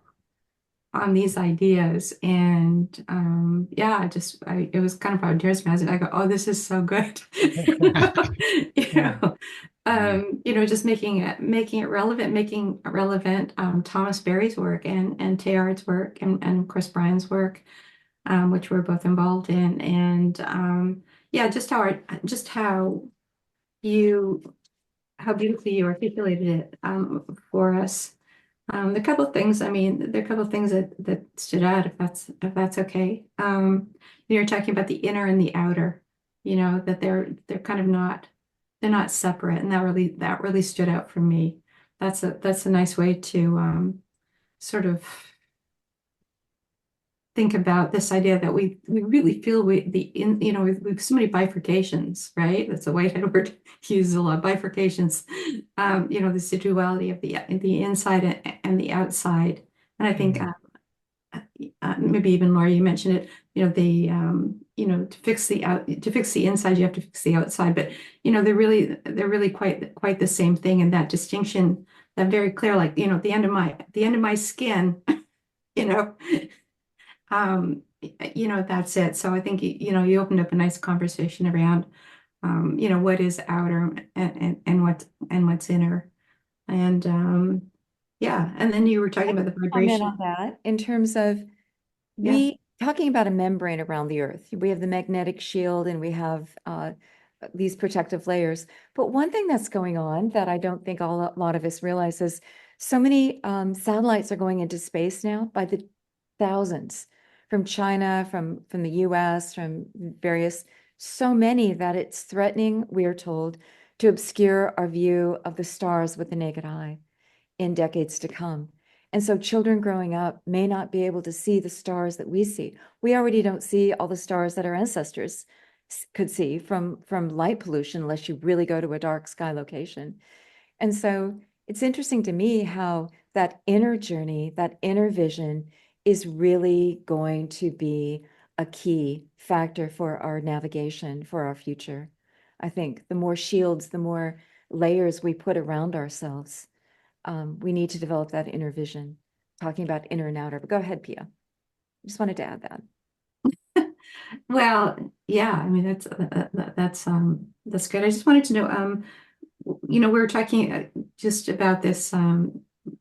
these ideas, and it was kind of outdoors me. I go, oh, this is so good. Yeah. Just making it relevant, Thomas Berry's work and Teilhard's work and Chris Bryan's work, which we're both involved in, and how beautifully you articulated it for us. There are a couple of things, that stood out, if that's okay. You're talking about the inner and the outer, that they're kind of they're not separate, and that really stood out for me. That's a nice way to sort of think about this idea that we really feel we've so many bifurcations, right? That's a Whitehead word used a lot, bifurcations. The duality of the inside and the outside. And I think maybe even Laura, you mentioned it, to fix the inside, you have to fix the outside, but they're really quite the same thing. And that distinction, that very clear, like, at the end of my skin, that's it. So I think, you opened up a nice conversation around, what is outer and what's inner. And, and then you were talking about the Comment vibration. on that in terms of talking about a membrane around the earth. We have the magnetic shield and we have these protective layers. But one thing that's going on that I don't think a lot of us realize is so many satellites are going into space now by the thousands, from China, from the US, from various, so many that it's threatening, we are told, to obscure our view of the stars with the naked eye in decades to come. And so children growing up may not be able to see the stars that we see. We already don't see all the stars that our ancestors could see from light pollution, unless you really go to a dark sky location. And so it's interesting to me how that inner journey, that inner vision, is really going to be a key factor for our navigation, for our future. I think the more shields, the more layers we put around ourselves, we need to develop that inner vision, talking about inner and outer. But go ahead, Pia. Just wanted to add that. Well, yeah, I mean, that's good. I just wanted to know, we were talking just about this,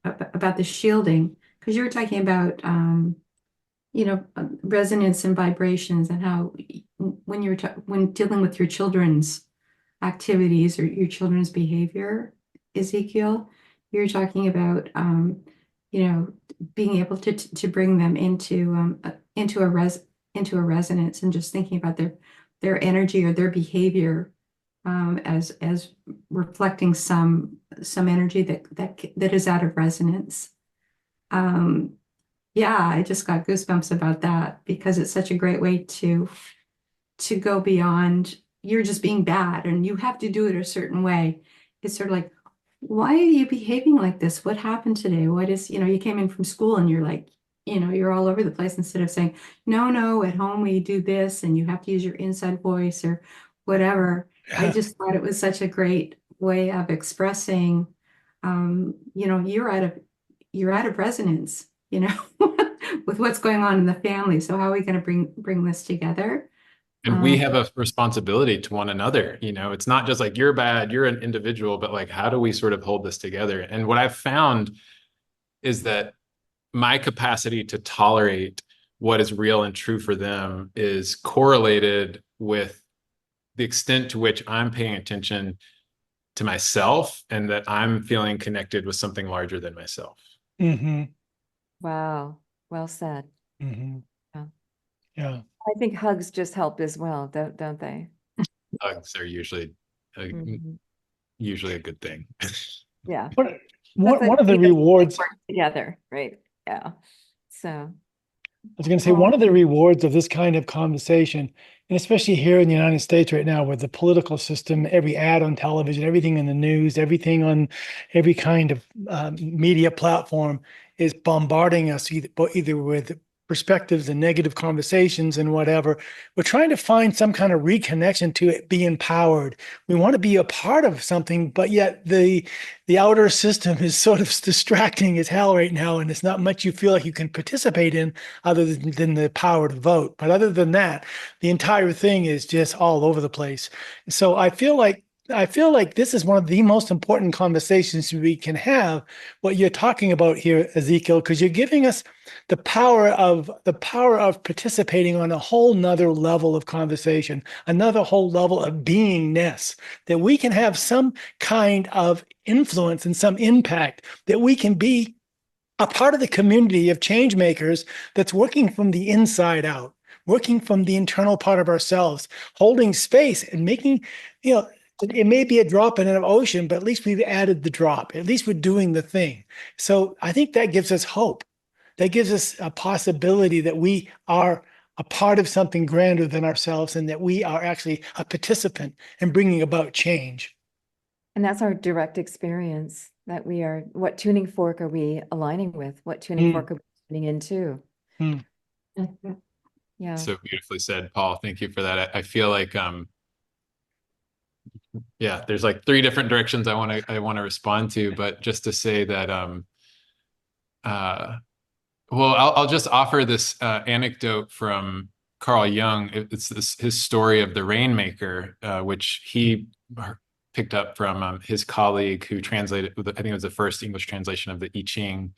about the shielding, because you were talking about, resonance and vibrations, and how when dealing with your children's activities or your children's behavior, Ezekiel, you're talking about, being able to bring them into a resonance, and just thinking about their energy or their behavior as reflecting some energy that is out of resonance. I just got goosebumps about that, because it's such a great way to go beyond you're just being bad and you have to do it a certain way. It's sort of like, why are you behaving like this? What happened today? What is, you came in from school and you're like, you're all over the place, instead of saying, no, at home we do this and you have to use your inside voice or whatever. I just thought it was such a great way of expressing, you're out of resonance, with what's going on in the family. So how are we going to bring this together? And we have a responsibility to one another. It's not just like you're bad, you're an individual, but like, how do we sort of hold this together? And what I've found is that my capacity to tolerate what is real and true for them is correlated with the extent to which I'm paying attention to myself, and that I'm feeling connected with something larger than myself. Mm-hmm. Wow. Well said. Mhm. Yeah. Yeah. I think hugs just help as well, don't they? Hugs are Mhm. usually a good thing. Yeah. What, That's one of the you know, rewards, work together, right? Yeah. So, I was going to say, one Paul, of the rewards of this kind of conversation, and especially here in the United States right now, with the political system, every ad on television, everything in the news, everything on every kind of media platform is bombarding us either with perspectives and negative conversations and whatever. We're trying to find some kind of reconnection to it, be empowered. We want to be a part of something, but yet the outer system is sort of distracting as hell right now, and it's not much you feel like you can participate in other than the power to vote. But other than that, the entire thing is just all over the place. So I feel like this is one of the most important conversations we can have. What you're talking about here, Ezekiel, because you're giving us the power of participating on a whole nother level of conversation, another whole level of beingness, that we can have some kind of influence and some impact, that we can be a part of the community of change makers that's working from the inside out, working from the internal part of ourselves, holding space and making, it may be a drop in an ocean, but at least we've added the drop. At least we're doing the thing. So I think that gives us hope. That gives us a possibility that we are a part of something grander than ourselves, and that we are actually a participant in bringing about change. and that's our direct experience that we are, what tuning fork are we aligning with? What tuning Mm, fork are we tuning into? mm. Yeah. So beautifully said, Paul. Thank you for that. I feel like yeah, there's like three different directions I want to respond to, but just to say that uh well, I'll just offer this anecdote from Carl Jung. It's his story of the rainmaker, which he picked up from his colleague who translated, I think it was the first English translation of the I Ching.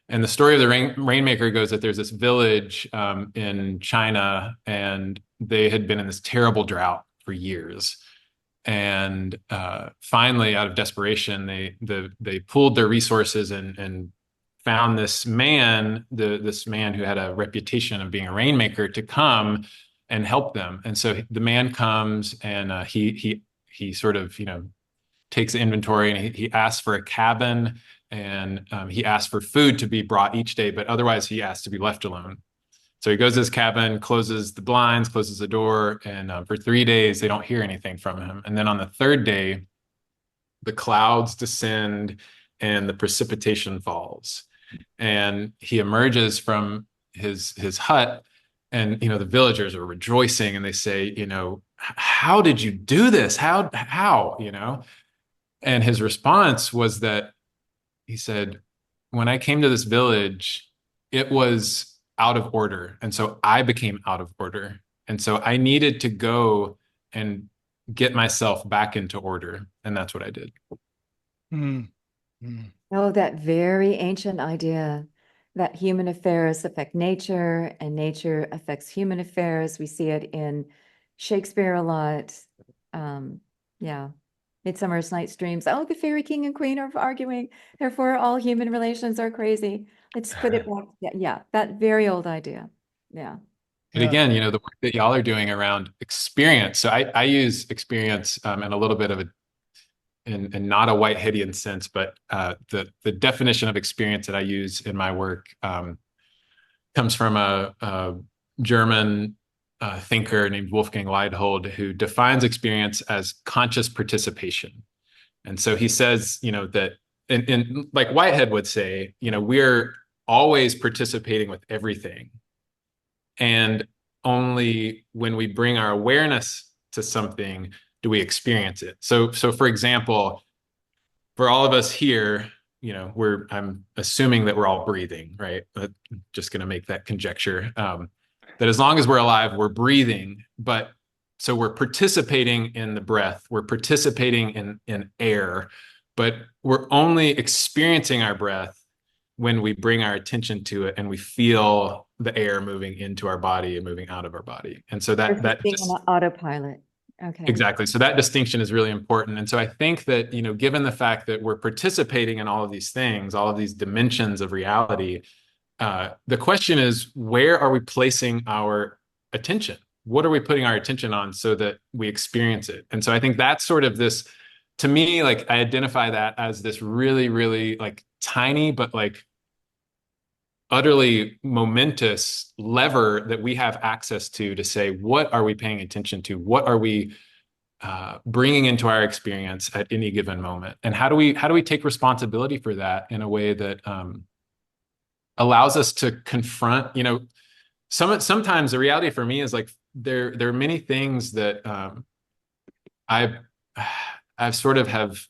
And the story of the rainmaker goes that there's this village in China, and they had been in this terrible drought for years. And finally, out of desperation, they pooled their resources and found this man, this man who had a reputation of being a rainmaker, to come and help them. And so the man comes, and he sort of takes the inventory, and he asks for a cabin, and he asks for food to be brought each day, but otherwise he asks to be left alone. So he goes to his cabin, closes the blinds, closes the door, and for 3 days they don't hear anything from him. And then on the third day, the clouds descend and the precipitation falls, and he emerges from his hut, and the villagers are rejoicing, and they say, how did you do this? How? And his response was that he said, when I came to this village, it was out of order. And so I became out of order. And so I needed to go and get myself back into order. And that's what I did. Mm, mm. Oh, that very ancient idea that human affairs affect nature and nature affects human affairs. We see it in Shakespeare a lot. Yeah. Midsummer's Night's Dreams. Oh, the fairy king and queen are arguing. Therefore, all human relations are crazy. Let's put it back. Yeah, that very old idea. Yeah. And Yeah. again, the work that y'all are doing around experience. So I use experience in a little bit of in not a Whiteheadian sense, but the definition of experience that I use in my work comes from a German thinker named Wolfgang Leithold, who defines experience as conscious participation. And so he says, that in like Whitehead would say, we're always participating with everything. And only when we bring our awareness to something do we experience it. So for example, for all of us here, I'm assuming that we're all breathing, right? I'm just going to make that conjecture. That as long as we're alive, we're breathing. But so we're participating in the breath, we're participating in air, but we're only experiencing our breath when we bring our attention to it and we feel the air moving into our body and moving out of our body. And so Versus that being just on autopilot. Okay. exactly. So that distinction is really important. And so I think that, given the fact that we're participating in all of these things, all of these dimensions of reality, the question is, where are we placing our attention? What are we putting our attention on so that we experience it? And so I think that's sort of this, to me, like I identify that as this really, really like tiny, but like utterly momentous lever that we have access to say, what are we paying attention to? What are we bringing into our experience at any given moment? And how do we take responsibility for that in a way that allows us to confront, sometimes the reality for me is like there are many things that I've sort of have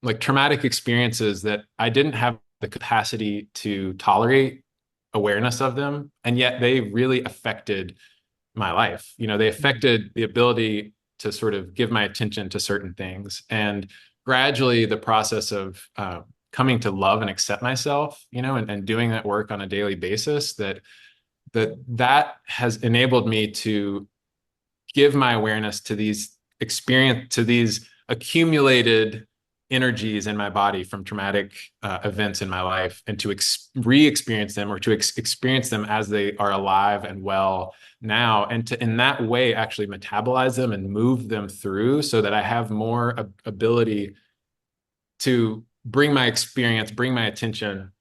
like traumatic experiences that I didn't have the capacity to tolerate awareness of them, and yet they really affected my life. They affected the ability to sort of give my attention to certain things, and gradually the process of coming to love and accept myself, and doing that work on a daily basis, that has enabled me to give my awareness to these accumulated energies in my body from traumatic events in my life, and to re-experience them, or to experience them as they are alive and well now, and to in that way actually metabolize them and move them through, so that I have more ability to bring my experience, bring my attention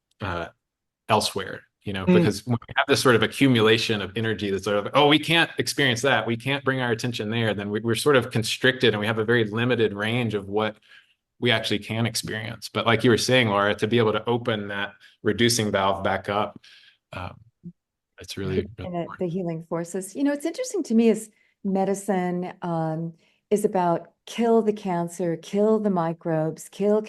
elsewhere. Because when we have this sort of accumulation of energy that's sort of, oh, we can't experience that, we can't bring our attention there, then we're sort of constricted, and we have a very limited range of what we actually can experience. But like you were saying, Laura, to be able to open that reducing valve back up, it's really, really And the healing forces. It's interesting to me is medicine is about kill the cancer, kill the microbes, kill,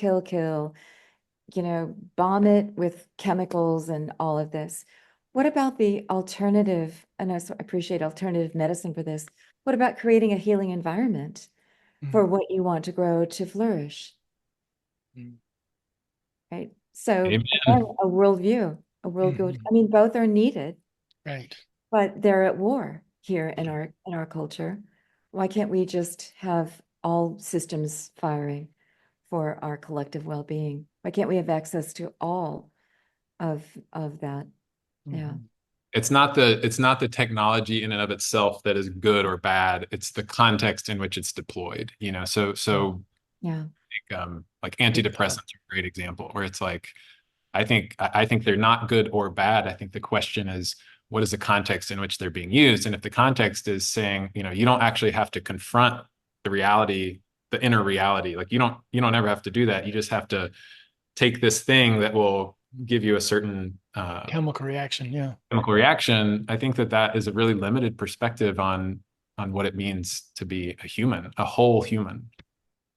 bomb it with chemicals and all of this. What about the alternative? And I appreciate alternative medicine for this. What about creating a healing environment for what you want to grow to flourish? Right. So again, a worldview. I mean, both are needed, Right. but they're at war here in our culture. Why can't we just have all systems firing for our collective well-being? Why can't we have access to all of that? Yeah. It's not the technology in and of itself that is good or bad. It's the context in which it's deployed. So Yeah. like antidepressants are a great example, where it's like, I think they're not good or bad. I think the question is, what is the context in which they're being used? And if the context is saying, you don't actually have to confront the reality, the inner reality, like you don't ever have to do that. You just have to take this thing that will give you a certain Chemical reaction. Yeah. chemical reaction. I think that is a really limited perspective on what it means to be a human, a whole human.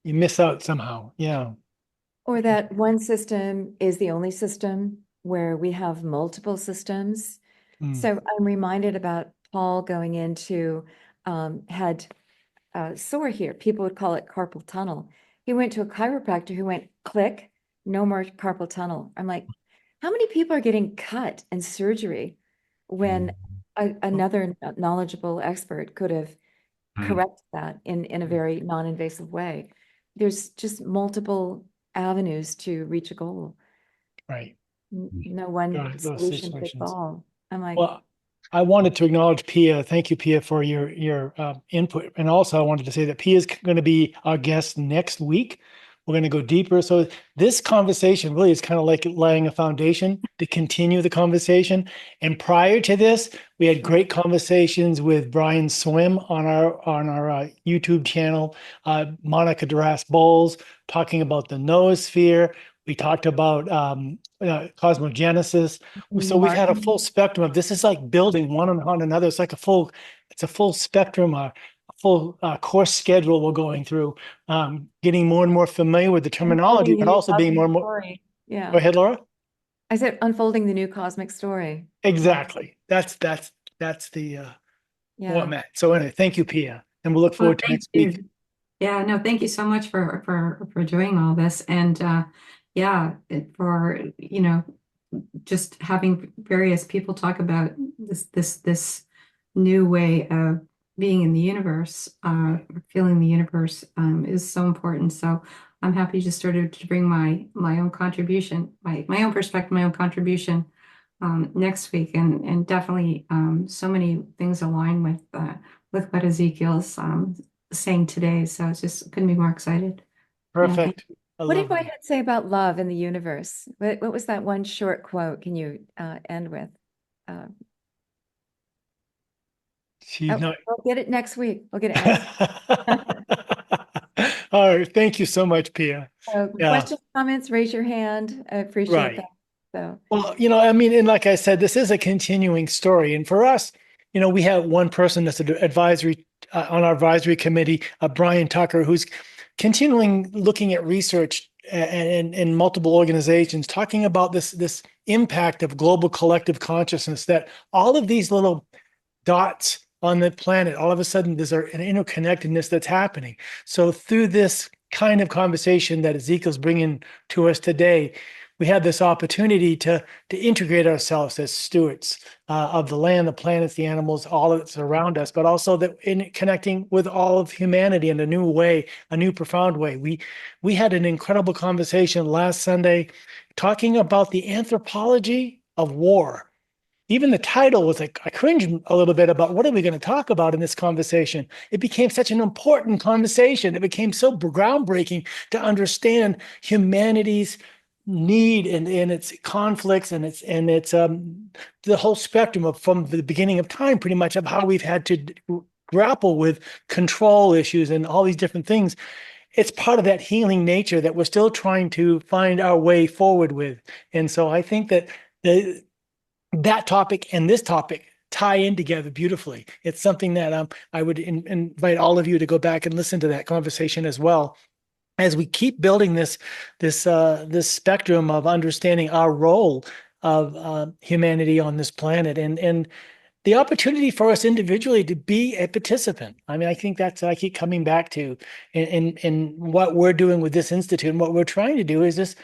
You miss out somehow. Yeah. Or that one system is the only system, where we have multiple systems. So I'm reminded about Paul going into, had sore here. People would call it carpal tunnel. He went to a chiropractor who went, click, no more carpal tunnel. I'm like, how many people are getting cut and surgery when another knowledgeable expert could have corrected that in a very non-invasive way? There's just multiple avenues to reach a goal. Right. No one Those solution fits situations. all. I'm like, Well, I wanted to acknowledge Pia. Thank you, Pia, for your input. And also I wanted to say that Pia is going to be our guest next week. We're going to go deeper. So this conversation really is kind of like laying a foundation to continue the conversation. And prior to this, we had great conversations with Brian Swim on our YouTube channel, Monica Duras Bowles talking about the noosphere. We talked about cosmogenesis. So we've had a full spectrum of this. Is like building one on another. It's like it's a full spectrum, a full course schedule we're going through, getting more and more familiar with the terminology, but also being more and more. Story. Yeah. Go ahead, Laura. I said unfolding the new cosmic story. Exactly. That's the format. So anyway, thank you, Pia, and we'll look forward to next week. Yeah, no, thank you so much for doing all this, and for just having various people talk about this new way of being in the universe, feeling the universe is so important. So I'm happy just sort of to bring my own contribution, my own perspective, my own contribution next week, and definitely so many things align with what Ezekiel's saying today. So it's just couldn't be more excited. Yeah, Perfect. I What did love that. Whitehead say about love in the universe? What was that one short quote? Can you end with? She's not. We'll get it next week. We'll get it next. All right. Thank you so much, Pia. So Yeah, questions, comments, raise your hand. I appreciate right. that. So Well, I mean, and like I said, this is a continuing story. And for us, we have one person that's an advisory on our advisory committee, Brian Tucker, who's continuing looking at research and in multiple organizations, talking about this impact of global collective consciousness, that all of these little dots on the planet, all of a sudden there's an interconnectedness that's happening. So through this kind of conversation that Ezekiel's bringing to us today, we have this opportunity to integrate ourselves as stewards of the land, the planets, the animals, all that's around us, but also that in connecting with all of humanity in a new way, a new profound way. We had an incredible conversation last Sunday talking about the anthropology of war. Even the title was like, I cringed a little bit about what are we going to talk about in this conversation. It became such an important conversation. It became so groundbreaking to understand humanity's need and its conflicts and its the whole spectrum of from the beginning of time, pretty much, of how we've had to grapple with control issues and all these different things. It's part of that healing nature that we're still trying to find our way forward with. And so I think that that topic and this topic tie in together beautifully. It's something that I would invite all of you to go back and listen to that conversation as well, as we keep building this spectrum of understanding our role of humanity on this planet, and the opportunity for us individually to be a participant. I mean, I think that's what I keep coming back to in what we're doing with this institute. And what we're trying to do is just,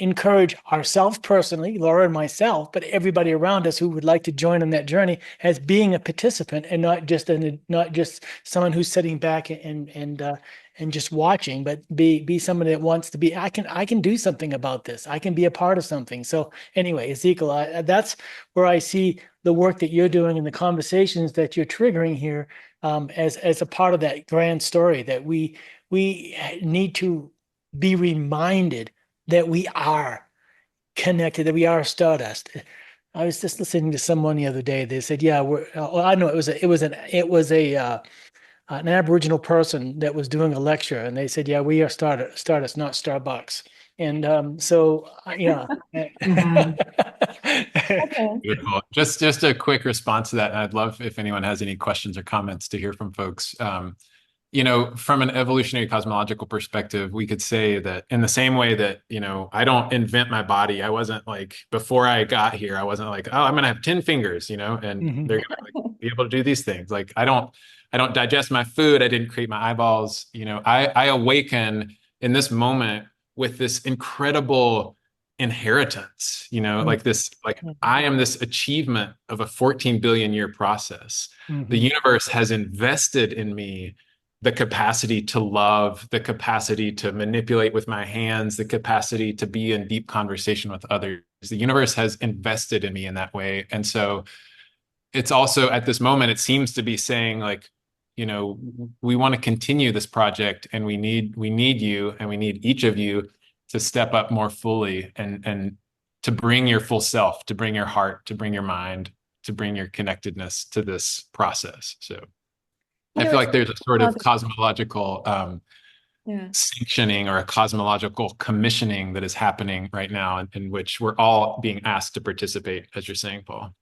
encourage ourselves personally, Laura and myself, but everybody around us who would like to join on that journey as being a participant, and not just someone who's sitting back and just watching, but be someone that wants to be, I can do something about this. I can be a part of something. So anyway, Ezekiel, that's where I see the work that you're doing and the conversations that you're triggering here, as a part of that grand story, that we need to be reminded that we are connected, that we are stardust. I was just listening to someone the other day. They said, "Yeah, I know it was an Aboriginal person that was doing a lecture, and they said, "Yeah, we are Stardust, not Starbucks." And so, yeah. okay. Beautiful. Just a quick response to that. And I'd love if anyone has any questions or comments to hear from folks. From an evolutionary cosmological perspective, we could say that in the same way that, I don't invent my body. I wasn't like, before I got here, I wasn't like, oh, I'm going to have 10 fingers, and Mhm. they're going to be able to do these things. Like, I don't digest my food. I didn't create my eyeballs. I awaken in this moment with this incredible inheritance, like this, like I am this achievement of a 14 billion year process. The universe has invested in me the capacity to love, the capacity to manipulate with my hands, the capacity to be in deep conversation with others. The universe has invested in me in that way. And so it's also, at this moment, it seems to be saying, like, we want to continue this project, and we need you, and we need each of you to step up more fully and to bring your full self, to bring your heart, to bring your mind, to bring your connectedness to this process. So I feel like there's a sort of cosmological sanctioning, or a cosmological commissioning that is happening right now, in which we're all being asked to participate, as you're saying, Paul.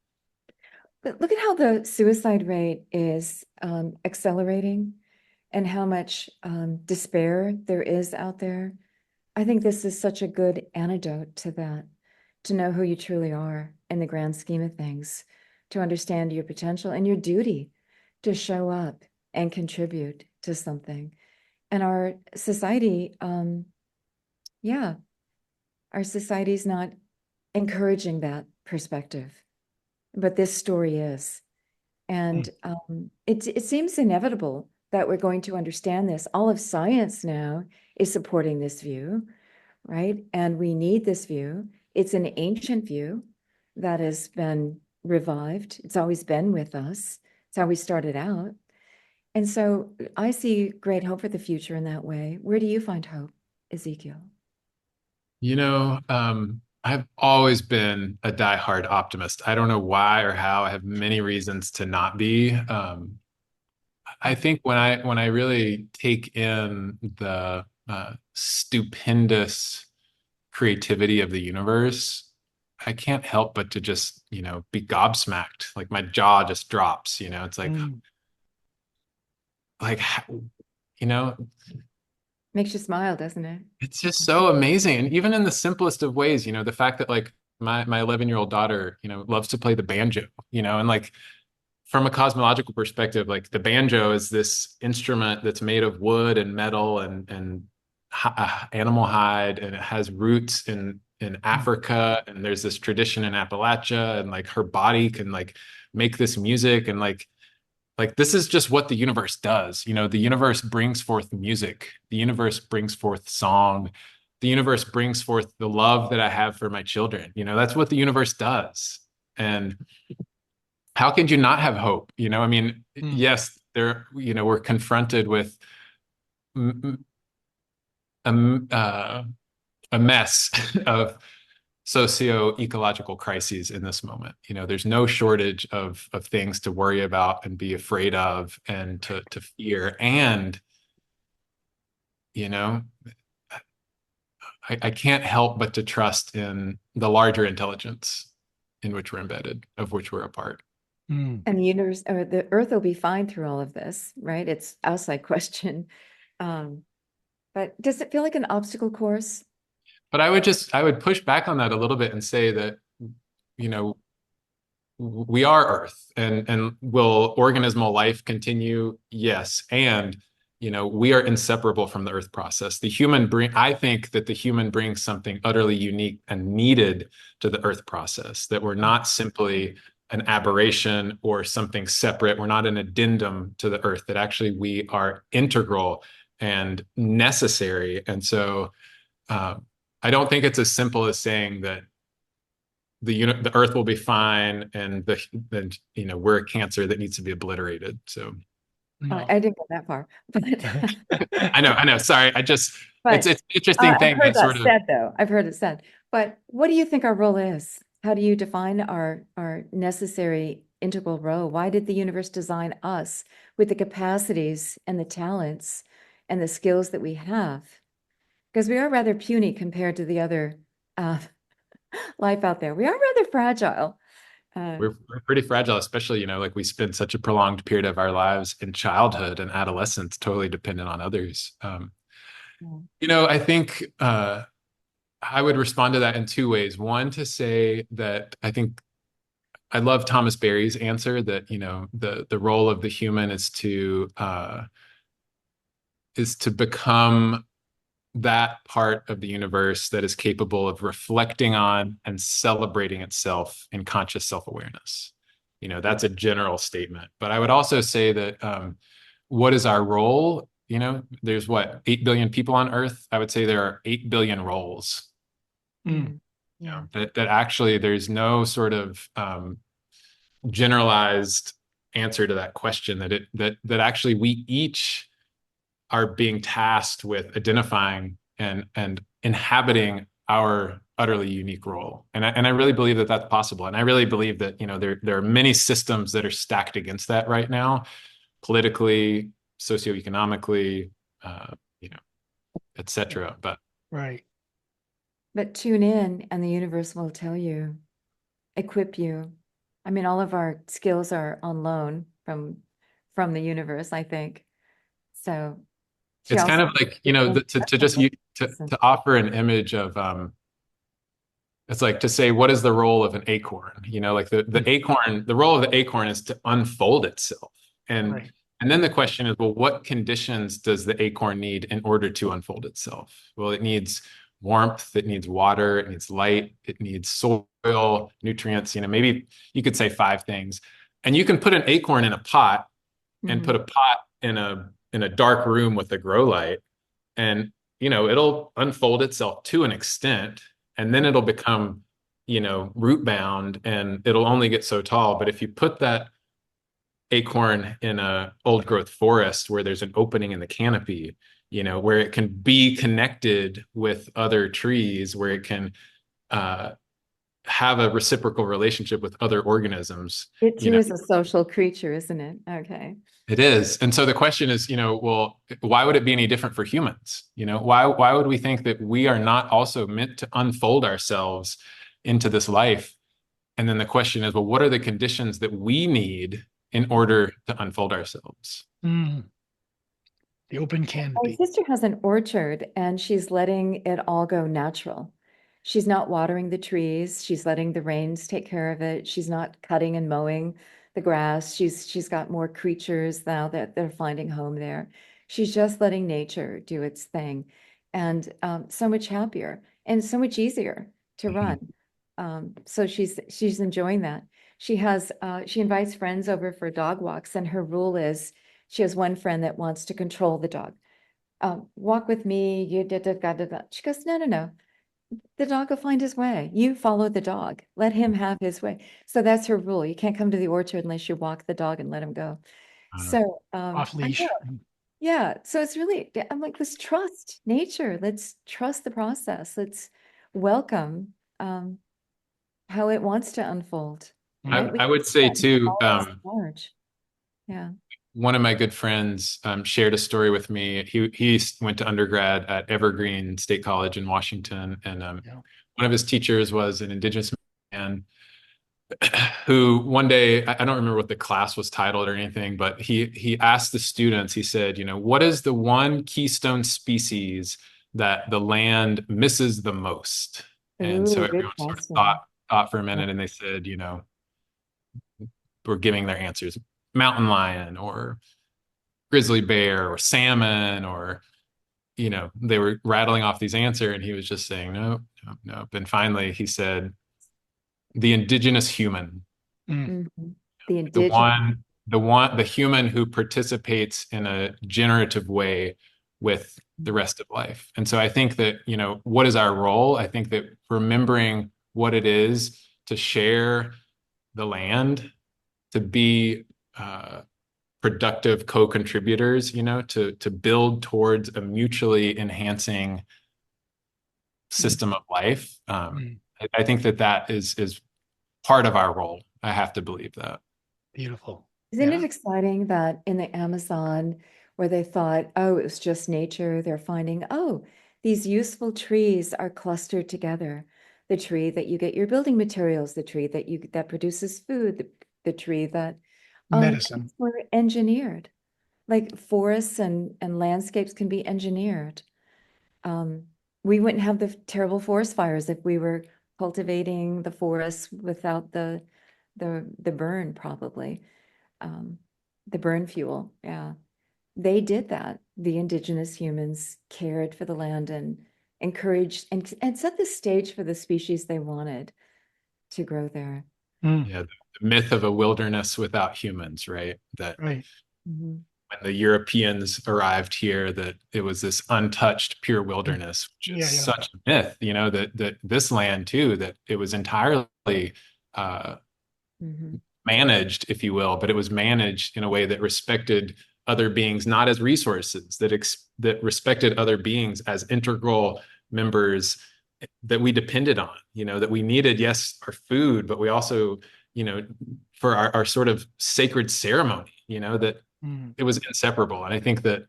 But look at how the suicide rate is accelerating, and how much despair there is out there. I think this is such a good antidote to that, to know who you truly are in the grand scheme of things, to understand your potential and your duty to show up and contribute to something. And our society, our society's not encouraging that perspective, but this story is. And it seems inevitable that we're going to understand this. All of science now is supporting this view, right? And we need this view. It's an ancient view that has been revived. It's always been with us. It's how we started out. And so I see great hope for the future in that way. Where do you find hope, Ezekiel? I've always been a diehard optimist. I don't know why or how. I have many reasons to not be. I think when I really take in the stupendous creativity of the universe, I can't help but to just, be gobsmacked. Like my jaw just drops, it's like, you know, Makes you smile, doesn't it? it's just so amazing. And even in the simplest of ways, the fact that like my 11-year-old daughter, loves to play the banjo, and like from a cosmological perspective, like the banjo is this instrument that's made of wood and metal and animal hide, and it has roots in Africa, and there's this tradition in Appalachia, and like her body can like make this music, and like this is just what the universe does. The universe brings forth music. The universe brings forth song. The universe brings forth the love that I have for my children. That's what the universe does. And how could you not have hope? I mean, yes, we're confronted with a mess of socio-ecological crises in this moment. There's no shortage of things to worry about and be afraid of and to fear. And, I can't help but to trust in the larger intelligence in which we're embedded, of which we're a part. And the universe or the earth will be fine through all of this, right? It's outside question. But does it feel like an obstacle course? But I would push back on that a little bit and say that, we are Earth, and will organismal life continue? Yes. And, we are inseparable from the Earth process. I think that the human brings something utterly unique and needed to the Earth process, that we're not simply an aberration or something separate. We're not an addendum to the Earth, that actually we are integral and necessary. And so, I don't think it's as simple as saying that the Earth will be fine and we're a cancer that needs to be obliterated. So I didn't go that far, but I know. Sorry, it's an interesting I've thing. heard that said, though. I've heard it said. But what do you think our role is? How do you define our necessary integral role? Why did the universe design us with the capacities and the talents and the skills that we have? Because we are rather puny compared to the other life out there. We are rather fragile. We're pretty fragile, especially, like we spend such a prolonged period of our lives in childhood and adolescence, totally dependent on others. I think I would respond to that in two ways. One, to say that I think I love Thomas Berry's answer that, the role of the human is to become that part of the universe that is capable of reflecting on and celebrating itself in conscious self-awareness. That's a general statement. But I would also say that what is our role? There's 8 billion people on Earth. I would say there are 8 billion roles. That actually there's no sort of generalized answer to that question, that actually we each are being tasked with identifying and inhabiting our utterly unique role. And I really believe that that's possible. And I really believe that, there are many systems that are stacked against that right now, politically, socioeconomically, et cetera. But Right. But tune in and the universe will tell you, equip you. I mean, all of our skills are on loan from the universe, I think. So it's kind of like, to offer an image of, it's like to say, what is the role of an acorn? Like the acorn, the role of the acorn is to unfold itself. And then the question is, well, what conditions does the acorn need in order to unfold itself? Well, it needs warmth, it needs water, it needs light, it needs soil, nutrients, maybe you could say 5 things. And you can put an acorn in a pot and put a pot in in a dark room with a grow light, and it'll unfold itself to an extent, and then it'll become root bound, and it'll only get so tall. But if you put that acorn in a old growth forest where there's an opening in the canopy, where it can be connected with other trees, where it can have a reciprocal relationship with other organisms. It too is a social creature, isn't it? Okay. It is. And so the question is, well, why would it be any different for humans? Why would we think that we are not also meant to unfold ourselves into this life? And then the question is, well, what are the conditions that we need in order to unfold ourselves? The open My canopy. sister has an orchard and she's letting it all go natural. She's not watering the trees. She's letting the rains take care of it. She's not cutting and mowing the grass. She's got more creatures now that they're finding home there. She's just letting nature do its thing, and so much happier and so much easier to run. So she's enjoying that. She invites friends over for dog walks, and her rule is she has one friend that wants to control the dog. Walk with me. You da, da, da, da, da. She goes, no, no, no. The dog will find his way. You follow the dog. Let him have his way. So that's her rule. You can't come to the orchard unless you walk the dog and let him go. So Off leash. yeah. So it's really, I'm like, let's trust nature. Let's trust the process. Let's welcome how it wants to unfold. Right? I would say too, large. Yeah. one of my good friends shared a story with me. He went to undergrad at Evergreen State College in Washington, and one of his teachers was an Indigenous man who one day, I don't remember what the class was titled or anything, but he asked the students, he said, what is the one keystone species that the land misses the most? And so everyone sort of thought for a minute, and they said, were giving their answers: mountain lion or grizzly bear or salmon, or they were rattling off these answers, and he was just saying no, no, no. And finally he said, the indigenous human. The indigenous, the human who participates in a generative way with the rest of life. And so I think that what is our role? I think that remembering what it is to share the land, to be productive co-contributors, to build towards a mutually enhancing system of life. I think that is part of our role. I have to believe that. Beautiful. Isn't it exciting that in the Amazon, where they thought, oh, it was just nature, they're finding, oh, these useful trees are clustered together. The tree that you get your building materials, the tree that produces food, the tree that medicine were engineered. Like forests and landscapes can be engineered. We wouldn't have the terrible forest fires if we were cultivating the forests without the burn, probably. The burn fuel. Yeah. They did that. The indigenous humans cared for the land and encouraged and set the stage for the species they wanted to grow there. Yeah, the myth of a wilderness without humans, right? That right. When the Europeans arrived here, that it was this untouched, pure wilderness, which is such a myth, that this land too, that it was entirely managed, if you will, but it was managed in a way that respected other beings, not as resources, that respected other beings as integral members that we depended on, that we needed, yes, our food, but we also, for our sort of sacred ceremony, that it was inseparable. And I think that,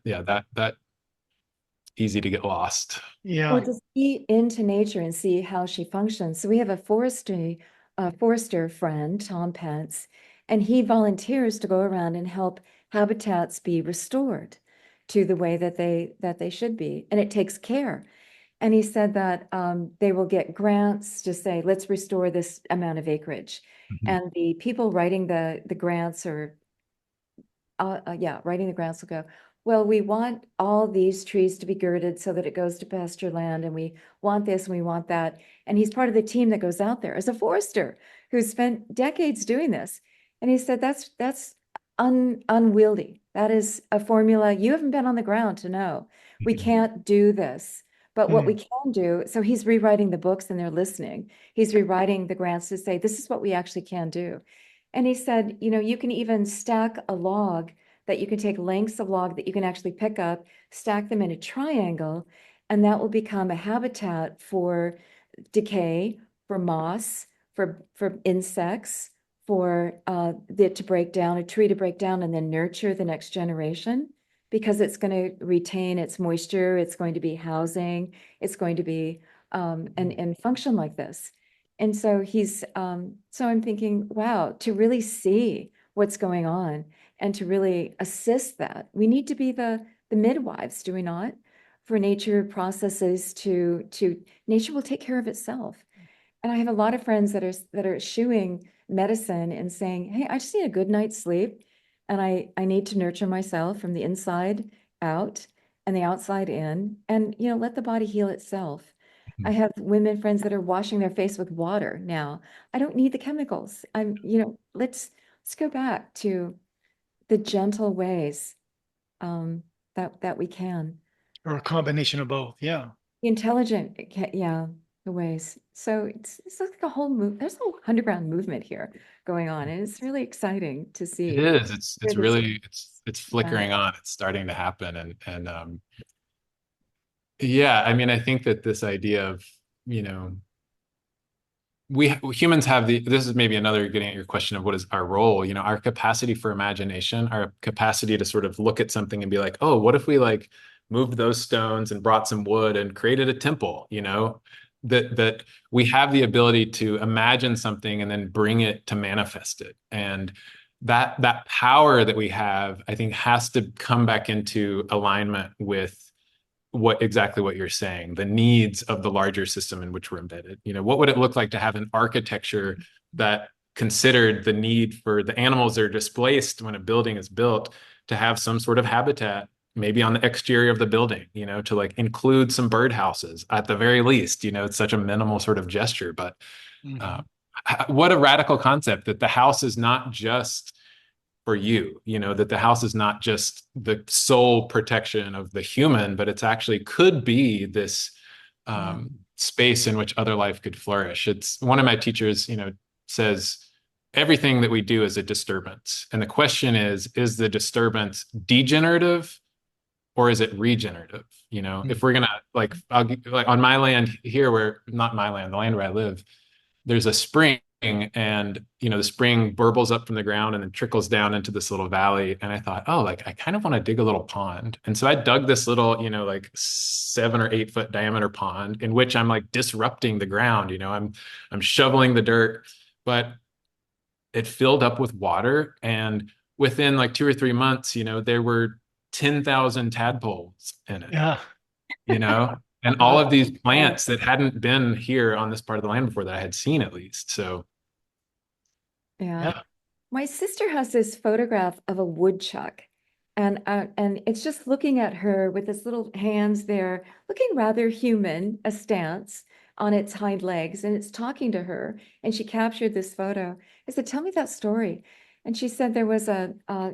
that easy to get lost. Yeah. Or to see into nature and see how she functions. So we have a forester friend, Tom Pence, and he volunteers to go around and help habitats be restored to the way that they should be. And it takes care. And he said that they will get grants to say, let's restore this amount of acreage. And the people writing the grants writing the grants will go, well, we want all these trees to be girded so that it goes to pasture land, and we want this and we want that. And he's part of the team that goes out there as a forester who's spent decades doing this. And he said that's unwieldy. That is a formula you haven't been on the ground to know. We can't do this. But what we can do, so he's rewriting the books and they're listening. He's rewriting the grants to say, this is what we actually can do. And he said, you know, you can even stack a log, that you can take lengths of log that you can actually pick up, stack them in a triangle, and that will become a habitat for decay, for moss, for insects, for it to break down, a tree to break down and then nurture the next generation, because it's going to retain its moisture, it's going to be housing, it's going to be and function like this. And so so I'm thinking, wow, to really see what's going on and to really assist that, we need to be the midwives, do we not? For nature processes to nature will take care of itself. And I have a lot of friends that are eschewing medicine and saying, hey, I just need a good night's sleep. And I need to nurture myself from the inside out and the outside in, and, you know, let the body heal itself. I have women friends that are washing their face with water now. I don't need the chemicals. You know, let's go back to the gentle ways that we can. Or a combination of both. Yeah. Intelligent, yeah, the ways. So it's like a whole there's a whole underground movement here going on, and it's really exciting to see. It is. where It's this really it's flickering on. It's starting to happen, and yeah, I mean, I think that this idea of, you know, we humans have this is maybe another getting at your question of what is our role, you know, our capacity for imagination, our capacity to sort of look at something and be like, oh, what if we like moved those stones and brought some wood and created a temple, you know, that we have the ability to imagine something and then bring it to manifest it. And that power that we have, I think, has to come back into alignment with exactly what you're saying, the needs of the larger system in which we're embedded. You know, what would it look like to have an architecture that considered the need for the animals that are displaced when a building is built to have some sort of habitat, maybe on the exterior of the building, you know, to like include some birdhouses at the very least. You know, it's such a minimal sort of gesture, but what a radical concept that the house is not just for you, you know, that the house is not just the sole protection of the human, but it's actually could be this space in which other life could flourish. It's one of my teachers, you know, says everything that we do is a disturbance. And the question is the disturbance degenerative or is it regenerative? You know, if we're gonna like on my land here, where not my land, the land where I live, there's a spring, and you know, the spring burbles up from the ground and then trickles down into this little valley. And I thought, oh, like I kind of want to dig a little pond. And so I dug this little, you know, like 7 or 8 foot diameter pond in which I'm like disrupting the ground. You know, I'm shoveling the dirt, but it filled up with water. And within like 2 or 3 months, you know, there were 10,000 tadpoles in it. Yeah. You know, and all of these plants that hadn't been here on this part of the land before that I had seen, at least. So Yeah. My sister has this photograph of a woodchuck, and it's just looking at her with its little hands there, looking rather human, a stance on its hind legs, and it's talking to her. And she captured this photo. I said, "Tell me that story." And she said there was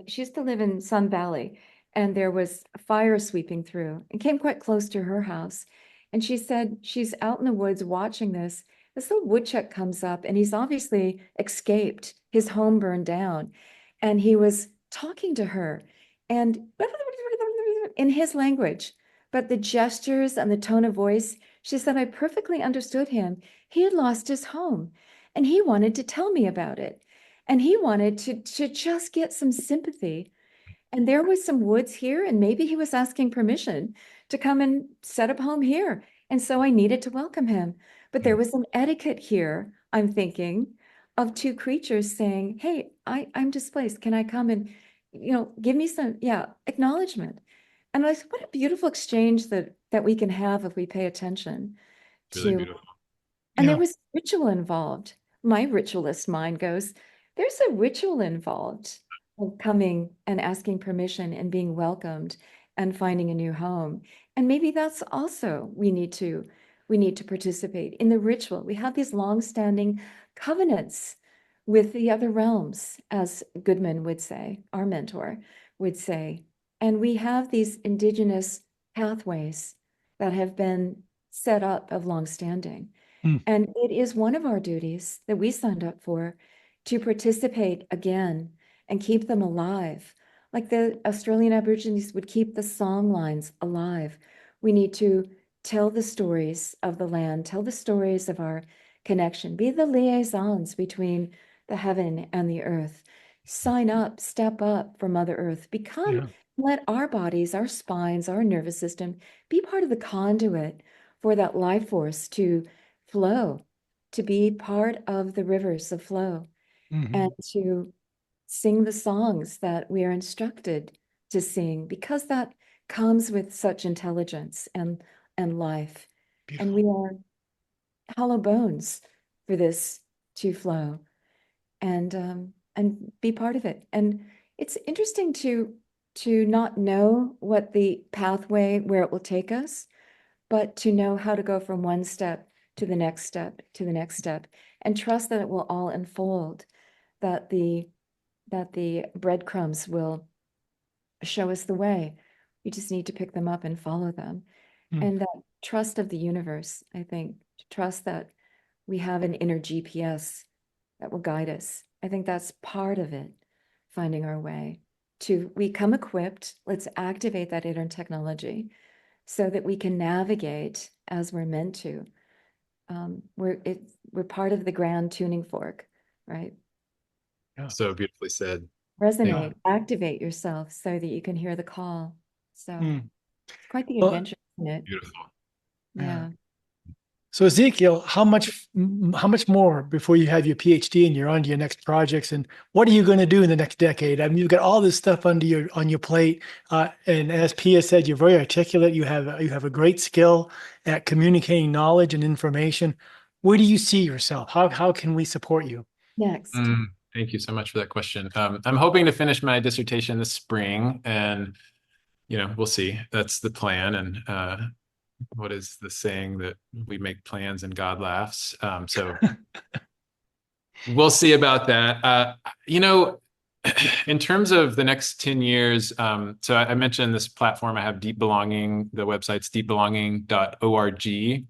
she used to live in Sun Valley, and there was a fire sweeping through and came quite close to her house. And she said she's out in the woods watching this. This little woodchuck comes up, and he's obviously escaped. His home burned down, and he was talking to her and in his language, but the gestures and the tone of voice, she said, I perfectly understood him. He had lost his home, and he wanted to tell me about it. And he wanted to just get some sympathy. And there was some woods here, and maybe he was asking permission to come and set up home here. And so I needed to welcome him. But there was an etiquette here, I'm thinking, of 2 creatures saying, hey, I'm displaced. Can I come and, you know, give me some, acknowledgement. And I said, what a beautiful exchange that we can have if we pay attention really to. beautiful. And there was ritual involved. My ritualist mind goes, there's a ritual involved of coming and asking permission and being welcomed and finding a new home. And maybe that's also we need to participate in the ritual. We have these long-standing covenants with the other realms, as Goodman would say, our mentor. would say. And we have these indigenous pathways that have been set up of longstanding. Mm. And it is one of our duties that we signed up for to participate again and keep them alive. Like the Australian Aborigines would keep the song lines alive. We need to tell the stories of the land, tell the stories of our connection, be the liaisons between the heaven and the earth. Sign up, step up for Mother Earth, Yeah. let our bodies, our spines, our nervous system be part of the conduit for that life force to flow, to be part of the rivers of flow, Mhm. and to sing the songs that we are instructed to sing, because that comes with such intelligence and life. And we Beautiful. are hollow bones for this to flow and be part of it. And it's interesting to not know what the pathway where it will take us, but to know how to go from one step to the next step to the next step, and trust that it will all unfold, that the breadcrumbs will show us the way. We just need to pick them up and follow them. Mm. And that trust of the universe, I think, to trust that we have an inner GPS that will guide us. I think that's part of it, finding our way. We come equipped, let's activate that inner technology so that we can navigate as we're meant to. We're part of the grand tuning fork, right? So beautifully said. Resonate, activate yourself so that you can hear the call. So Mm. it's quite the Well, adventure, isn't it? Beautiful. Yeah. So Ezekiel, how much more before you have your PhD and you're on to your next projects, and what are you going to do in the next decade? I mean, you've got all this stuff on your plate, and as Pia said, you're very articulate. You have a great skill at communicating knowledge and information. Where do you see yourself? How can we support you? Next. Thank you so much for that question. I'm hoping to finish my dissertation this spring, and we'll see. That's the plan. And what is the saying that we make plans and God laughs? So we'll see about that. In terms of the next 10 years, so I mentioned this platform. I have Deep Belonging. The website's deepbelonging.org.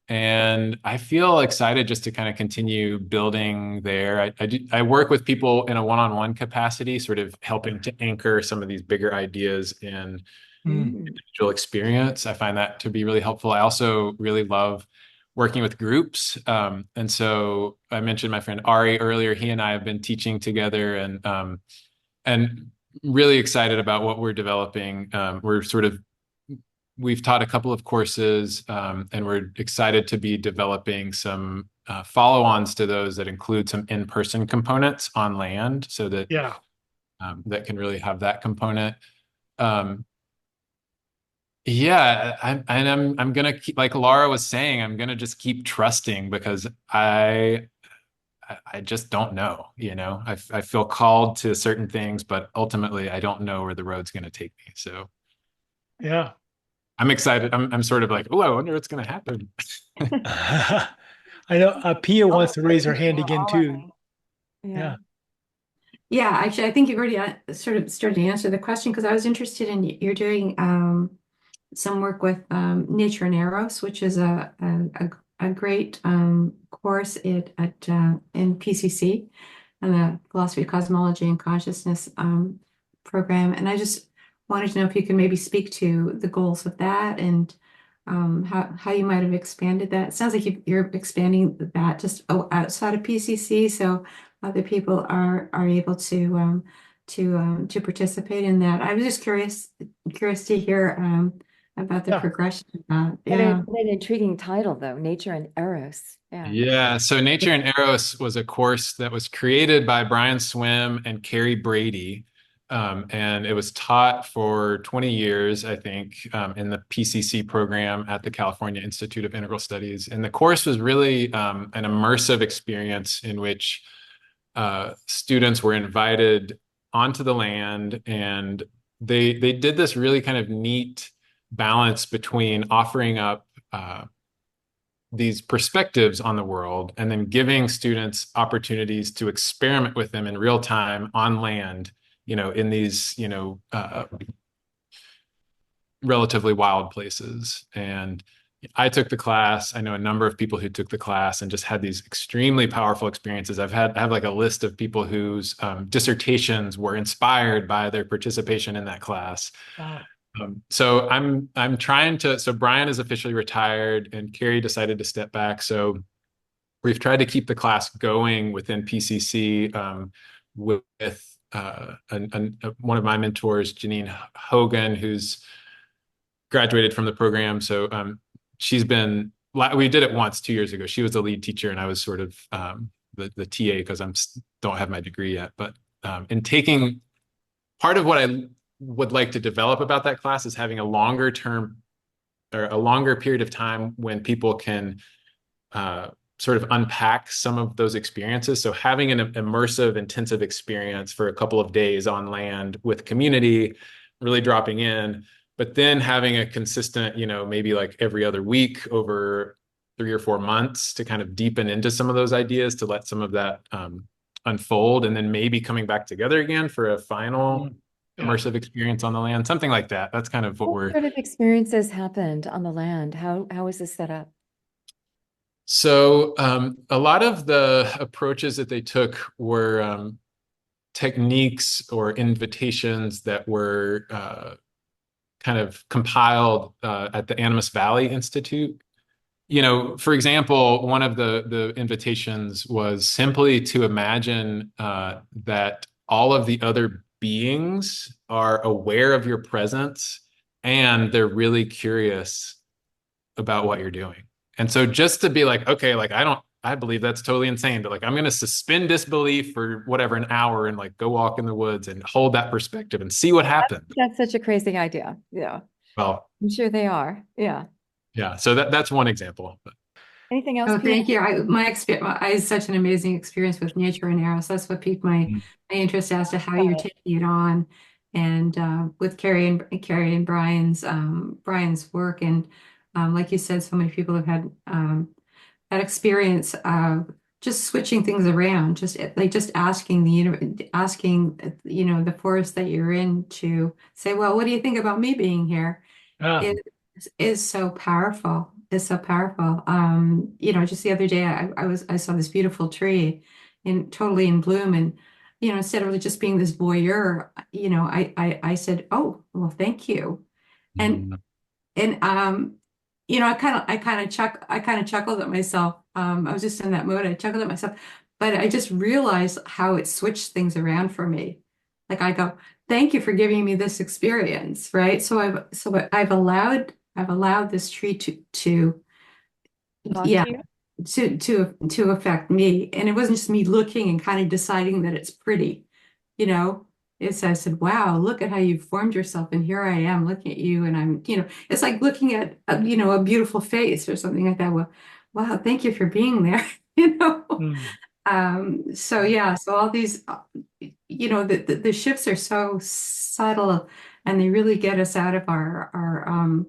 And I feel excited just to kind of continue building there. I work with people in a one-on-one capacity, sort of helping to anchor some of these bigger ideas in individual experience. I find that to be really helpful. I also really love working with groups. And so I mentioned my friend Ari earlier. He and I have been teaching together, and really excited about what we're developing. We've taught a couple of courses, and we're excited to be developing some follow-ons to those that include some in-person components on land, so that that can really have that component. I'm gonna keep, like Laura was saying, I'm gonna just keep trusting, because I just don't know. I feel called to certain things, but ultimately I don't know where the road's gonna take me. So Yeah. I'm excited. I'm sort of like, oh, I wonder what's going to happen. I know Pia wants to raise her hand again too. Yeah. Yeah, actually, I think you've already sort of started to answer the question, because I was interested in you're doing some work with Nature and Eros, which is a great course in PCC, and the Philosophy of Cosmology and Consciousness program. And I just wanted to know if you could maybe speak to the goals of that, and how you might have expanded that. It sounds like you're expanding that just outside of PCC, so other people are able to participate in that. I was just curious to hear about the progression of that. Yeah. What an intriguing title, though, Nature and Eros. Yeah. So Nature and Eros was a course that was created by Brian Swim and Carrie Brady. And it was taught for 20 years, I think, in the PCC program at the California Institute of Integral Studies. And the course was really an immersive experience in which students were invited onto the land, and they did this really kind of neat balance between offering up these perspectives on the world and then giving students opportunities to experiment with them in real time on land in these, relatively wild places. And I took the class. I know a number of people who took the class and just had these extremely powerful experiences. I have like a list of people whose dissertations were inspired by their participation in that class. Wow. So I'm trying to. So Brian is officially retired, and Carrie decided to step back. So we've tried to keep the class going within PCC with one of my mentors, Janine Hogan, who's graduated from the program. So we did it once 2 years ago. She was the lead teacher, and I was sort of the TA because don't have my degree yet. But in taking part of what I would like to develop about that class is having a longer term or a longer period of time when people can sort of unpack some of those experiences. So having an immersive, intensive experience for a couple of days on land with community, really dropping in, but then having a consistent, maybe like every other week over 3 or 4 months to kind of deepen into some of those ideas, to let some of that unfold, and then maybe coming back together again for a final immersive experience on the land, something like that. That's kind of What sort of experiences happened on the land? How is this set up? So a lot of the approaches that they took were techniques or invitations that were kind of compiled at the Animas Valley Institute. For example, one of the invitations was simply to imagine that all of the other beings are aware of your presence and they're really curious about what you're doing. And so just to be like, okay, like I believe that's totally insane, but like I'm going to suspend disbelief for whatever, an hour, and like go walk in the woods and hold that perspective and see what happens. That's such a crazy idea. Yeah. Well, I'm sure they are. Yeah. yeah. So that's one example. Anything else? Oh, Peter? thank you. I had such an amazing experience with nature and arrows. That's what piqued my interest as to how you're taking it on, and with Carrie and Brian's work, and like you said, so many people have had that experience of just switching things around, just asking the forest that you're in to say, well, what do you think about me being here? Is so powerful. Is so powerful. Just the other day I saw this beautiful tree totally in bloom, and instead of just being this voyeur, I said, oh, well, thank you. And I kind of chuckled at myself. I was just in that mode. I chuckled at myself, but I just realized how it switched things around for me. Like I go, thank you for giving me this experience, right? So I've allowed this tree to affect me, and it wasn't just me looking and kind of deciding that it's pretty, I said, wow, look at how you've formed yourself, and here I am looking at you, and I'm, it's like looking at a beautiful face or something like that. Well, wow, thank you for being there. So all these, the shifts are so subtle, and they really get us out of our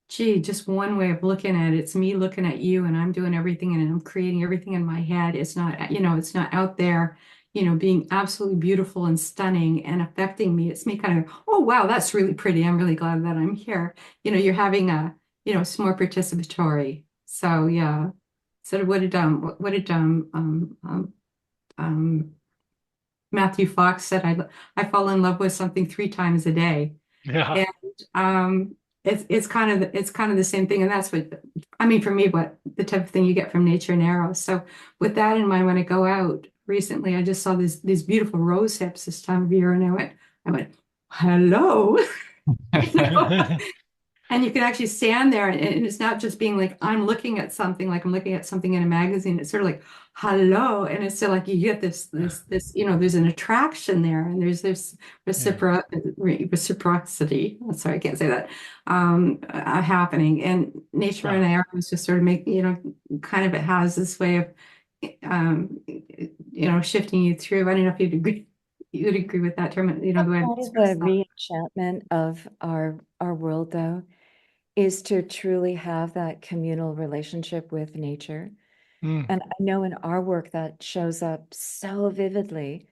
just one way of looking at it. It's me looking at you, and I'm doing everything, and I'm creating everything in my head. It's not, it's not out there, being absolutely beautiful and stunning and affecting me. It's me kind of, oh, wow, that's really pretty. I'm really glad that I'm here. You're having it's more participatory. So yeah. So what did Matthew Fox said, I fall in love with something 3 times a day. Yeah. And it's kind of the same thing. And that's what, I mean, for me, what the type of thing you get from nature and arrows. So with that in mind, when I go out recently, I just saw these beautiful rose hips this time of year. And I went, hello. And you can actually stand there, and it's not just being like, I'm looking at something, like I'm looking at something in a magazine. It's sort of like, hello. And it's still like you get this, there's an attraction there, and there's this reciprocity. Sorry, I can't say that, happening. And nature and arrows just sort of make, kind of, it has this way of, shifting you through. I don't know if you'd agree with that term, the way part of the re-enchantment of our world, though, is to truly have that communal relationship with nature. And I know in our work that shows up so vividly.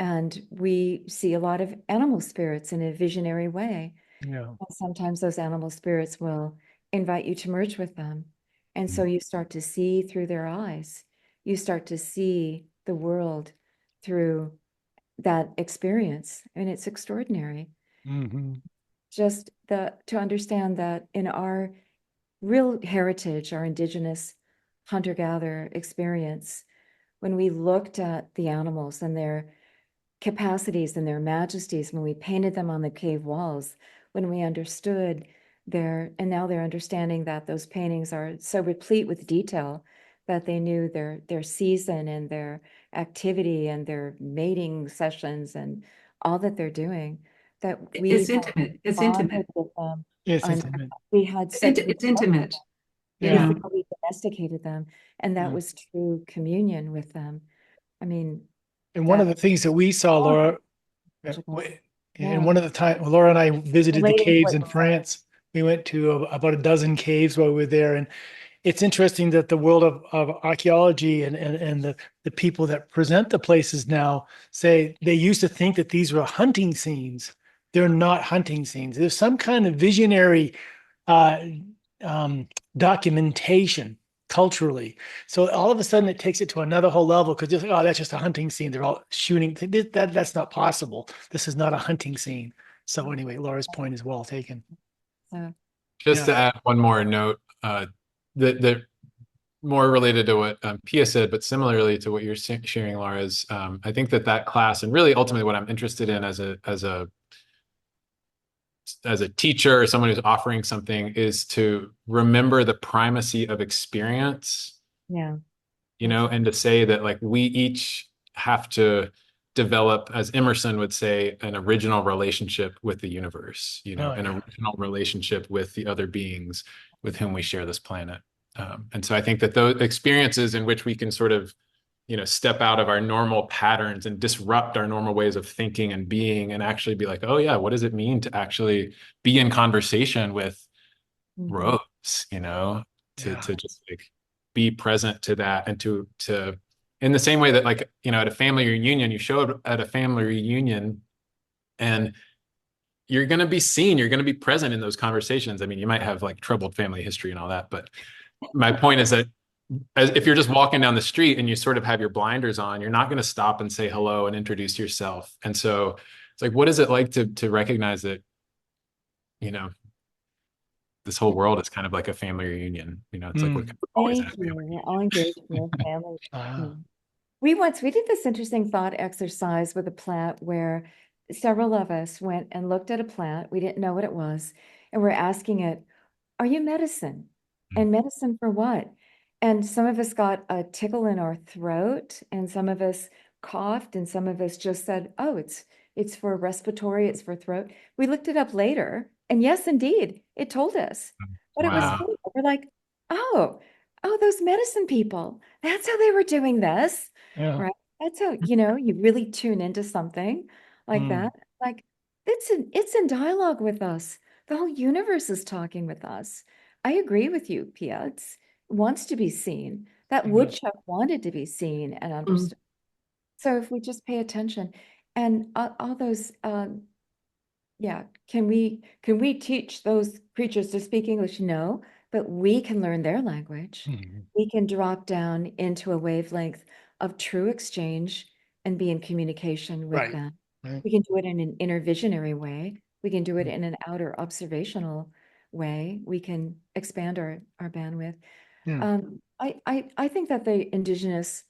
And we see a lot of animal spirits in a visionary way. Yeah. And sometimes those animal spirits will invite you to merge with them. And so you start to see through their eyes. You start to see the world through that experience. And it's extraordinary. Hmm. Just to understand that in our real heritage, our indigenous hunter-gatherer experience, when we looked at the animals and their capacities and their majesties, when we painted them on the cave walls, when we understood and now they're understanding that those paintings are so replete with detail that they knew their season and their activity and their mating sessions and all that they're doing, that we It's had intimate. It's bonded intimate. with them. It's And intimate. we had It's intimate. Yeah. we domesticated them, and that Yeah. was true communion with them. I mean, And one of the things that we saw, Laura, magical. and Yeah. one of the time Laura and I visited the Relating to caves what in you said. France. We went to about a dozen caves while we were there. And it's interesting that the world of archaeology and the people that present the places now say they used to think that these were hunting scenes. They're not hunting scenes. There's some kind of visionary uh, documentation culturally. So all of a sudden it takes it to another whole level because just, oh, that's just a hunting scene. They're all shooting. That's not possible. This is not a hunting scene. So anyway, Laura's point is well taken. So, Just Yeah. to add one more note, that more related to what Pia said, but similarly to what you're sharing, Laura, is I think that class, and really ultimately what I'm interested in as a teacher or someone who's offering something, is to remember the primacy of experience, yeah. and to say that like we each have to develop, as Emerson would say, an original relationship with the universe, Oh, an yeah. original relationship with the other beings with whom we share this planet. And so I think that those experiences in which we can sort of, step out of our normal patterns and disrupt our normal ways of thinking and being, and actually be like, oh yeah, what does it mean to actually be in conversation with Mhm. Rose, Yeah. to just like be present to that, and to in the same way that, like, at a family reunion, you show up at a family reunion and you're going to be seen, you're going to be present in those conversations. I mean, you might have like troubled family history and all that, but my point is that if you're just walking down the street and you sort of have your blinders on, you're not going to stop and say hello and introduce yourself. And so it's like, what is it like to recognize that, this whole world is kind of like a family reunion? It's like we're always at a Thank family you. reunion. We're all engaged in the family. Ah. We did this interesting thought exercise with a plant where several of us went and looked at a plant. We didn't know what it was. And we're asking it, are you medicine? And medicine for what? And some of us got a tickle in our throat, and some of us coughed, and some of us just said, oh, it's for respiratory, it's for throat. We looked it up later, and yes, indeed, it told us. But it was Wow. funny. We're like, oh, those medicine people, that's how they were doing this. Yeah. Right? That's how, you really tune into something like Mm. that. Like it's in dialogue with us. The whole universe is talking with us. I agree with you, Pia. It wants to be seen. That Yeah. woodchuck wanted to be seen and Mm. understood. So if we just pay attention and all those, yeah, can we teach those creatures to speak English? No, but we can learn their language. Mhm. We can drop down into a wavelength of true exchange and be in communication with Right. them. Right. We can do it in an inner visionary way. We can do it Mm. in an outer observational way. We can expand our bandwidth. Yeah. I think that the indigenous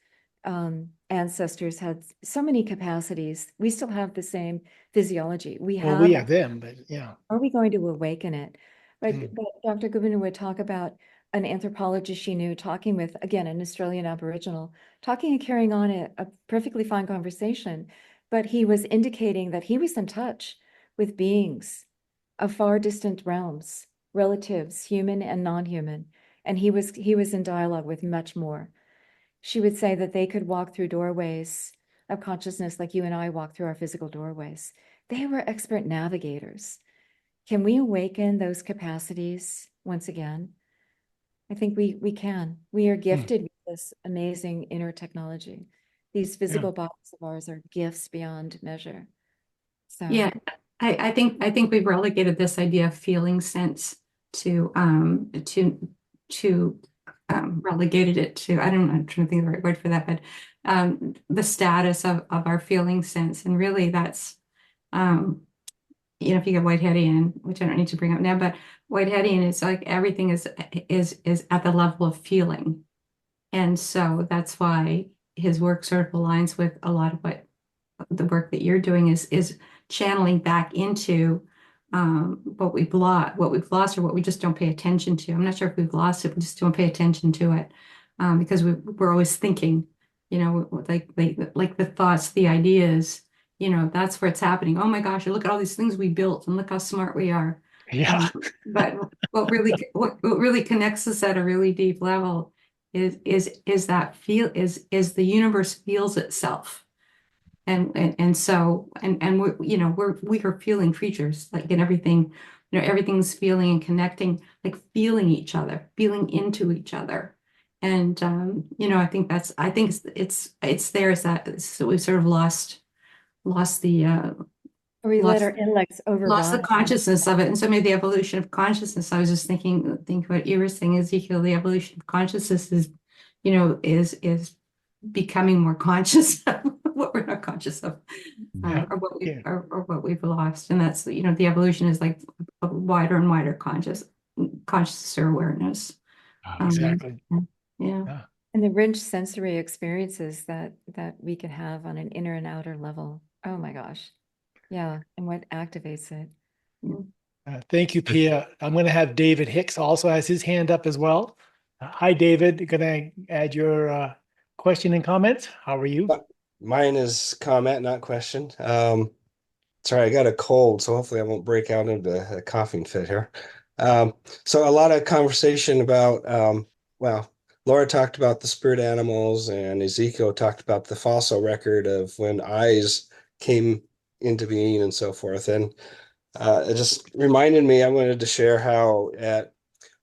ancestors had so many capacities. We still have the same physiology. We Well, we have. have them, but yeah. Are we going to awaken it? Like Mm. Dr. Goodwin would talk about an anthropologist she knew talking with, again, an Australian Aboriginal, talking and carrying on a perfectly fine conversation, but he was indicating that he was in touch with beings of far distant realms, relatives, human and non-human, and he was in dialogue with much more. She would say that they could walk through doorways of consciousness like you and I walk through our physical doorways. They were expert navigators. Can we awaken those capacities once again? I think we can. We are Mm. gifted with this amazing inner technology. These physical bodies of ours are gifts beyond measure. So Yeah, I think we've relegated this idea of feeling sense to relegated it to, I don't know, I'm trying to think of the right word for that, but the status of our feeling sense. And really that's if you get Whiteheadian, which I don't need to bring up now, but Whiteheadian is like everything is at the level of feeling. And so that's why his work sort of aligns with a lot of what the work that you're doing is channeling back into what we've lost, or what we just don't pay attention to. I'm not sure if we've lost it, we just don't pay attention to it because we're always thinking, like the thoughts, the ideas, that's where it's happening. Oh my gosh, look at all these things we built and look how smart we are. Yeah. But what really connects us at a really deep level is the universe feels itself. And so we are feeling creatures, like in everything, everything's feeling and connecting, like feeling each other, feeling into each other. And I think it's there, is that so we've sort of lost the we let our intellects lost the override. consciousness of it. And so maybe the evolution of consciousness, I was just think what you were saying, Ezekiel, the evolution of consciousness is becoming more conscious of what we're not conscious of, or what we've lost. And that's, the evolution is like a wider and wider conscious or awareness. Exactly. Yeah. And the rich sensory experiences that we can have on an inner and outer level. Oh my gosh. Yeah. And what activates it. Thank you, Pia. I'm going to have David Hicks also has his hand up as well. Hi, David. Going to add your question and comments. How are you? Mine is comment, not question. Sorry, I got a cold, so hopefully I won't break out into a coughing fit here. So a lot of conversation about, Laura talked about the spirit animals and Ezekiel talked about the fossil record of when eyes came into being and so forth. And it just reminded me, I wanted to share how at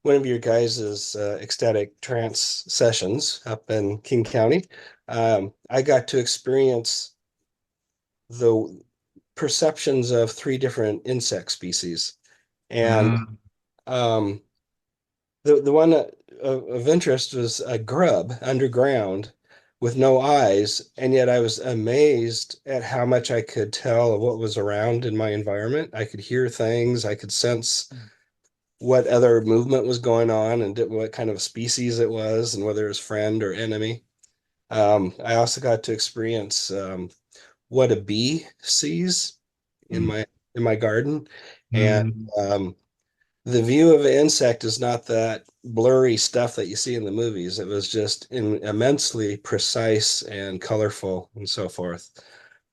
one of your guys' ecstatic trance sessions up in King County, I got to experience the perceptions of 3 different insect species. And the one of interest was a grub underground with no eyes, and yet I was amazed at how much I could tell of what was around in my environment. I could hear things, I could sense what other movement was going on and what kind of species it was and whether it was friend or enemy. I also got to experience what a bee sees in my garden. And the view of an insect is not that blurry stuff that you see in the movies. It was just immensely precise and colorful and so forth.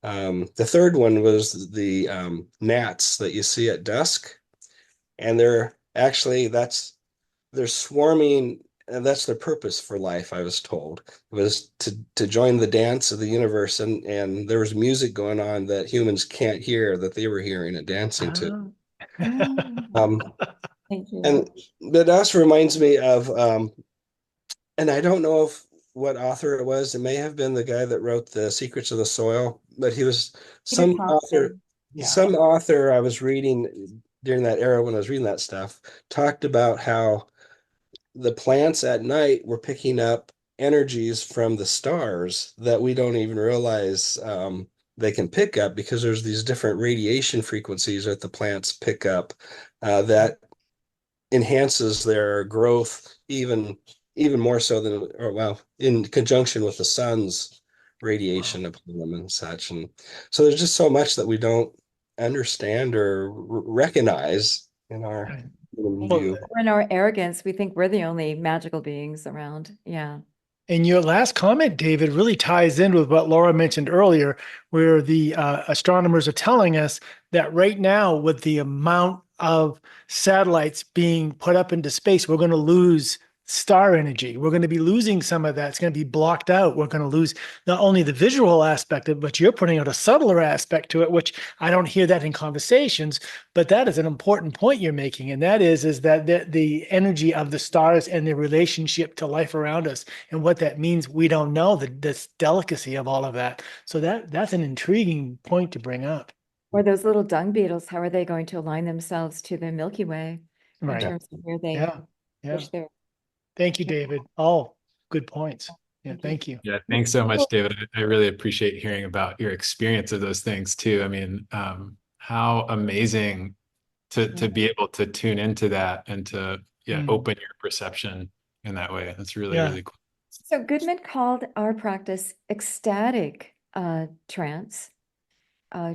The third one was the gnats that you see at dusk. And they're swarming, and that's their purpose for life, I was told, was to join the dance of the universe. And there was music going on that humans can't hear that they were hearing and dancing to. Thank you. And that also reminds me of, and I don't know what author it was. It may have been the guy that wrote The Secrets of the Soil, but he was some author. Yeah. Some author I was reading during that era when I was reading that stuff talked about how the plants at night were picking up energies from the stars that we don't even realize they can pick up, because there's these different radiation frequencies that the plants pick up that enhances their growth even more so than, in conjunction with the sun's radiation upon them and such. And so there's just so much that we don't understand or recognize in our view. In our arrogance, we think we're the only magical beings around. Yeah. And your last comment, David, really ties in with what Laura mentioned earlier, where the astronomers are telling us that right now, with the amount of satellites being put up into space, we're going to lose star energy. We're going to be losing some of that. It's going to be blocked out. We're going to lose not only the visual aspect of it, but you're putting out a subtler aspect to it, which I don't hear that in conversations, but that is an important point you're making. And that is that the energy of the stars and their relationship to life around us and what that means, we don't know the delicacy of all of that. So that's an intriguing point to bring up. Or those little dung beetles, how are they going to align themselves to the Milky Way in Right. terms of where they Yeah. Yeah. push their Thank you, David. All good points. Yeah. Thank you. Thank you. Yeah, thanks so much, David. I really appreciate hearing about your experience of those things too. I mean, how amazing to be able to tune into that and to open your perception in that way. That's really, Yeah. really cool. So Goodman called our practice ecstatic trance.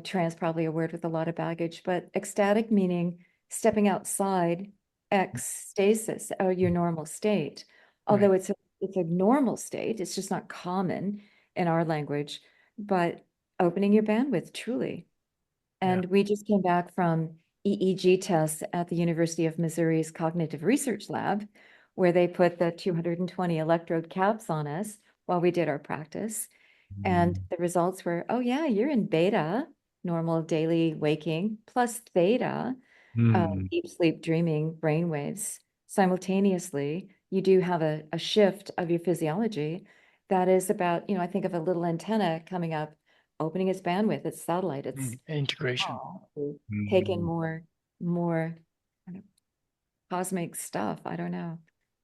Trance, probably a word with a lot of baggage, but ecstatic meaning stepping outside ecstasis, or your normal state. Although Right. it's a normal state, it's just not common in our language, but opening your bandwidth truly. And we just came back from EEG tests at the University of Missouri's Cognitive Research Lab, where they put the 220 electrode caps on us while we did our practice. And the results were, oh yeah, you're in beta, normal daily waking, plus theta, deep sleep dreaming brainwaves. Simultaneously, you do have a shift of your physiology that is about, I think of a little antenna coming up, opening its bandwidth, its satellite, its Integration. to take in more kind of cosmic stuff. I don't know.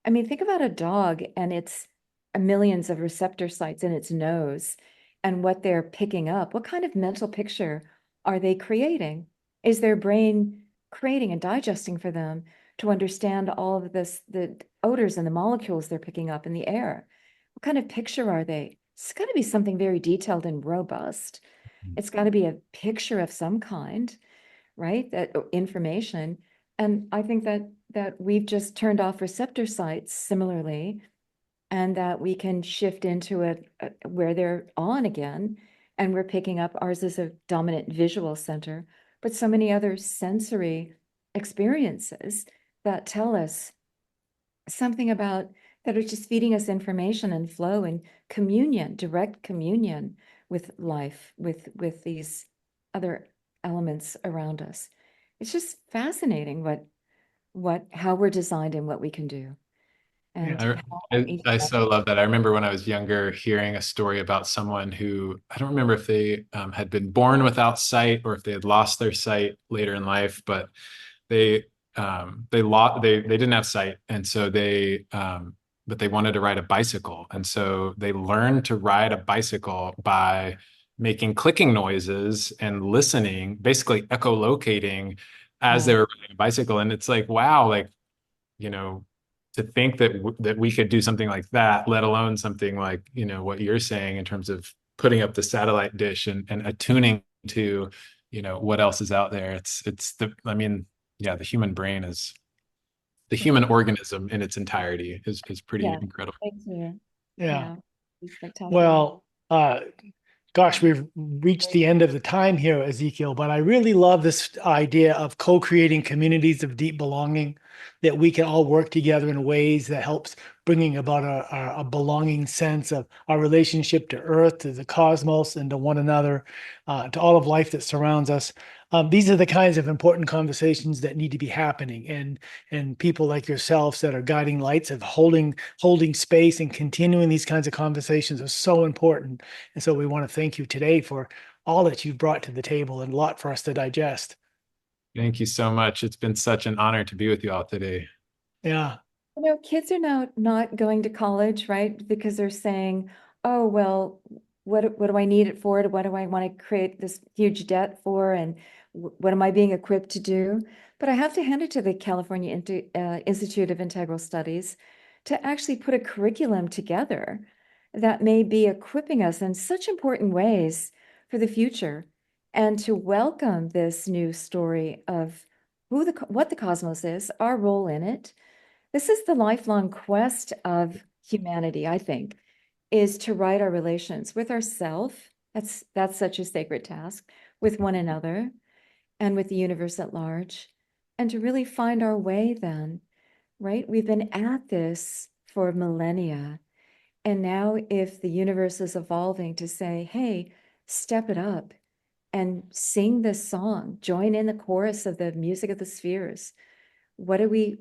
I mean, think about a dog and its millions of receptor sites in its nose and what they're picking up. What kind of mental picture are they creating? Is their brain creating and digesting for them to understand all of this, the odors and the molecules they're picking up in the air? What kind of picture are they? It's got to be something very detailed and robust. It's got to be a picture of some kind, right? That information. And I think that we've just turned off receptor sites similarly, and that we can shift into it where they're on again. And we're picking up, ours is a dominant visual center, but so many other sensory experiences that tell us something about, that are just feeding us information and flow and communion, direct communion with life, with these other elements around us. It's just fascinating how we're designed and what we can do. And Yeah, I so love that. I remember when I was younger hearing a story about someone who, I don't remember if they had been born without sight or if they had lost their sight later in life, but they didn't have sight, and so but they wanted to ride a bicycle, and so they learned to ride a bicycle by making clicking noises and listening, basically echolocating as they were riding a bicycle. And it's like, wow, like, to think that we could do something like that, let alone something like, what you're saying in terms of putting up the satellite dish and attuning to, what else is out there. The human brain is, the human organism in its entirety is pretty incredible. Thank you. Yeah. Spectacular. Well, gosh, we've reached the end of the time here, Ezekiel, but I really love this idea of co-creating communities of deep belonging, that we can all work together in ways that helps bringing about a belonging sense of our relationship to Earth, to the cosmos, and to one another, to all of life that surrounds us. These are the kinds of important conversations that need to be happening, and people like yourselves that are guiding lights of holding space and continuing these kinds of conversations are so important. And so we want to thank you today for all that you've brought to the table, and a lot for us to digest. Thank you so much. It's been such an honor to be with you all today. Yeah. Kids are now not going to college, right? Because they're saying, oh, well, what do I need it for? What do I want to create this huge debt for? And what am I being equipped to do? But I have to hand it to the California Institute of Integral Studies to actually put a curriculum together that may be equipping us in such important ways for the future, and to welcome this new story of what the cosmos is, our role in it. This is the lifelong quest of humanity, I think, is to right our relations with ourself. That's such a sacred task, with one another and with the universe at large, and to really find our way then, right? We've been at this for millennia. And now if the universe is evolving to say, hey, step it up and sing this song, join in the chorus of the music of the spheres. What do we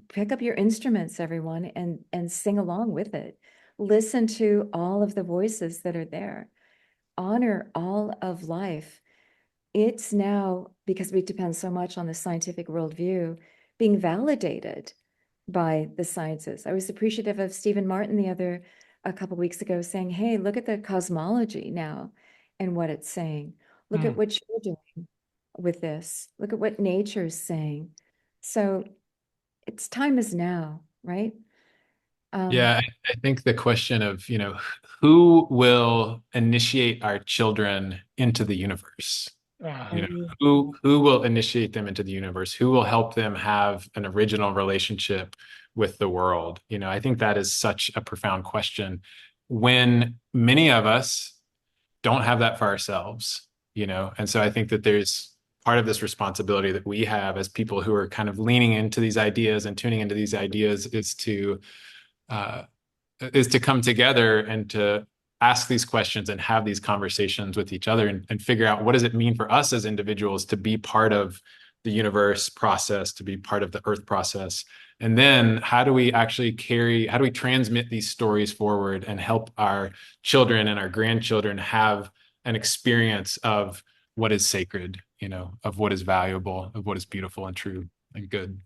pick up your instruments, everyone, and sing along with it? Listen to all of the voices that are there. Honor all of life. It's now, because we depend so much on the scientific worldview, being validated by the sciences. I was appreciative of Stephen Martin a couple weeks ago saying, hey, look at the cosmology now and what it's saying. Look at what you're doing with this. Look at what nature's saying. So it's time is now, right? Yeah, I think the question of, who will initiate our children into the universe? Uh, Who will initiate them into the universe? Who will help them have an original relationship with the world? I think that is such a profound question when many of us don't have that for ourselves, and so I think that there's part of this responsibility that we have as people who are kind of leaning into these ideas and tuning into these ideas uh, is to come together and to ask these questions and have these conversations with each other and figure out what does it mean for us as individuals to be part of the universe process, to be part of the earth process. And then how do we transmit these stories forward and help our children and our grandchildren have an experience of what is sacred, of what is valuable, of what is beautiful and true and good.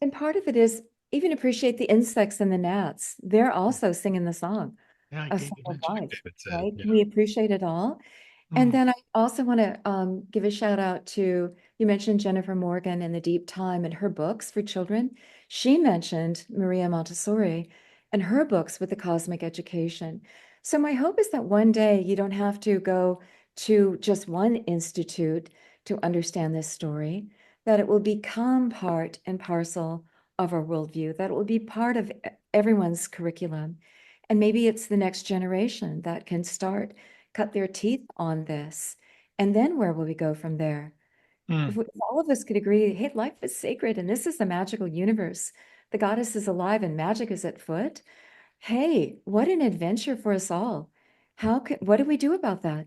And part of it is even appreciate the insects and the gnats. They're also singing the song yeah, of David summer mentioned life, David said, right? yeah. We appreciate it all. And then I also want to give a shout out to, you mentioned Jennifer Morgan and the deep time in her books for children. She mentioned Maria Montessori and her books with the cosmic education. So my hope is that one day you don't have to go to just one institute to understand this story, that it will become part and parcel of our worldview, that it will be part of everyone's curriculum. And maybe it's the next generation that can cut their teeth on this. And then where will we go from there? If all of us could agree, hey, life is sacred and this is the magical universe. The goddess is alive and magic is at foot. Hey, what an adventure for us all. What do we do about that?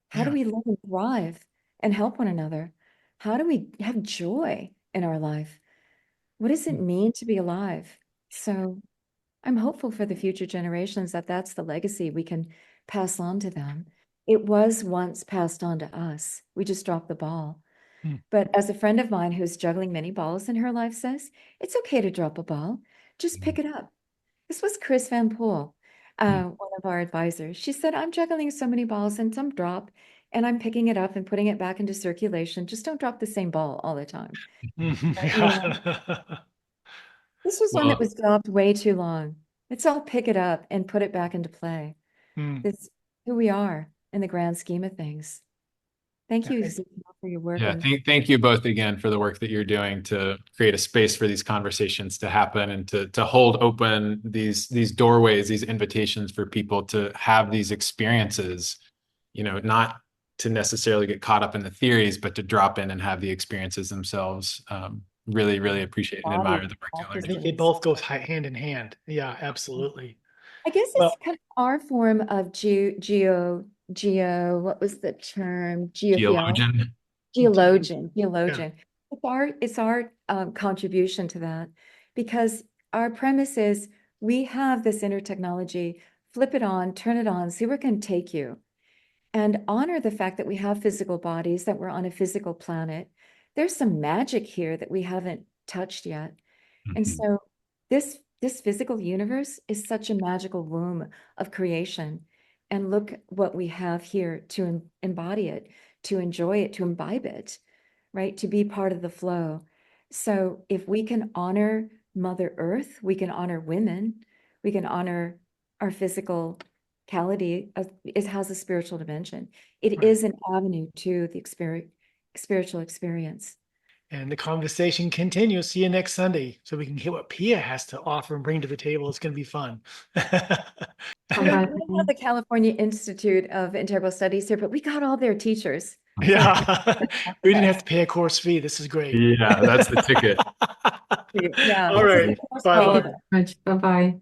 How do Yeah. we live and thrive and help one another? How do we have joy in our life? What does it mean to be alive? So I'm hopeful for the future generations that that's the legacy we can pass on to them. It was once passed on to us. We just dropped the ball. But as a friend of mine who's juggling many balls in her life says, it's okay to drop a ball. Just pick it up. This was Chris Van Poel, one of our advisors. She said, I'm juggling so many balls and some drop, and I'm picking it up and putting it back into circulation. Just don't drop the same ball all the time. This was one that Well, was dropped way too long. Let's all pick it up and put it back into play. It's who we are in the grand scheme of things. Thank you, Ezekiel, for your work. yeah, thank you both again for the work that you're doing to create a space for these conversations to happen and to hold open these doorways, these invitations for people to have these experiences, not to necessarily get caught up in the theories, but to drop in and have the experiences themselves. Really, really appreciate and admire the work you're I doing. think they both go hand in hand. Yeah, absolutely. I guess Well, it's kind of our form of what was the term? Geologian. Geologian. It's our contribution to that, because our premise is we have this inner technology, flip it on, turn it on, see where it can take you, and honor the fact that we have physical bodies, that we're on a physical planet. There's some magic here that we haven't touched yet. And so this physical universe is such a magical womb of creation. And look what we have here to embody it, to enjoy it, to imbibe it, right? To be part of the flow. So if we can honor Mother Earth, we can honor women, we can honor our physicality. It has a spiritual dimension. It is an avenue to the spiritual experience. and the conversation continues. See you next Sunday so we can hear what Pia has to offer and bring to the table. It's going to be fun. We don't have the California Institute of Integral Studies here, but we got all their teachers. Yeah, we didn't have to pay a course fee. This is great. Yeah, that's the ticket. Yeah. All right. Bye. Bye bye.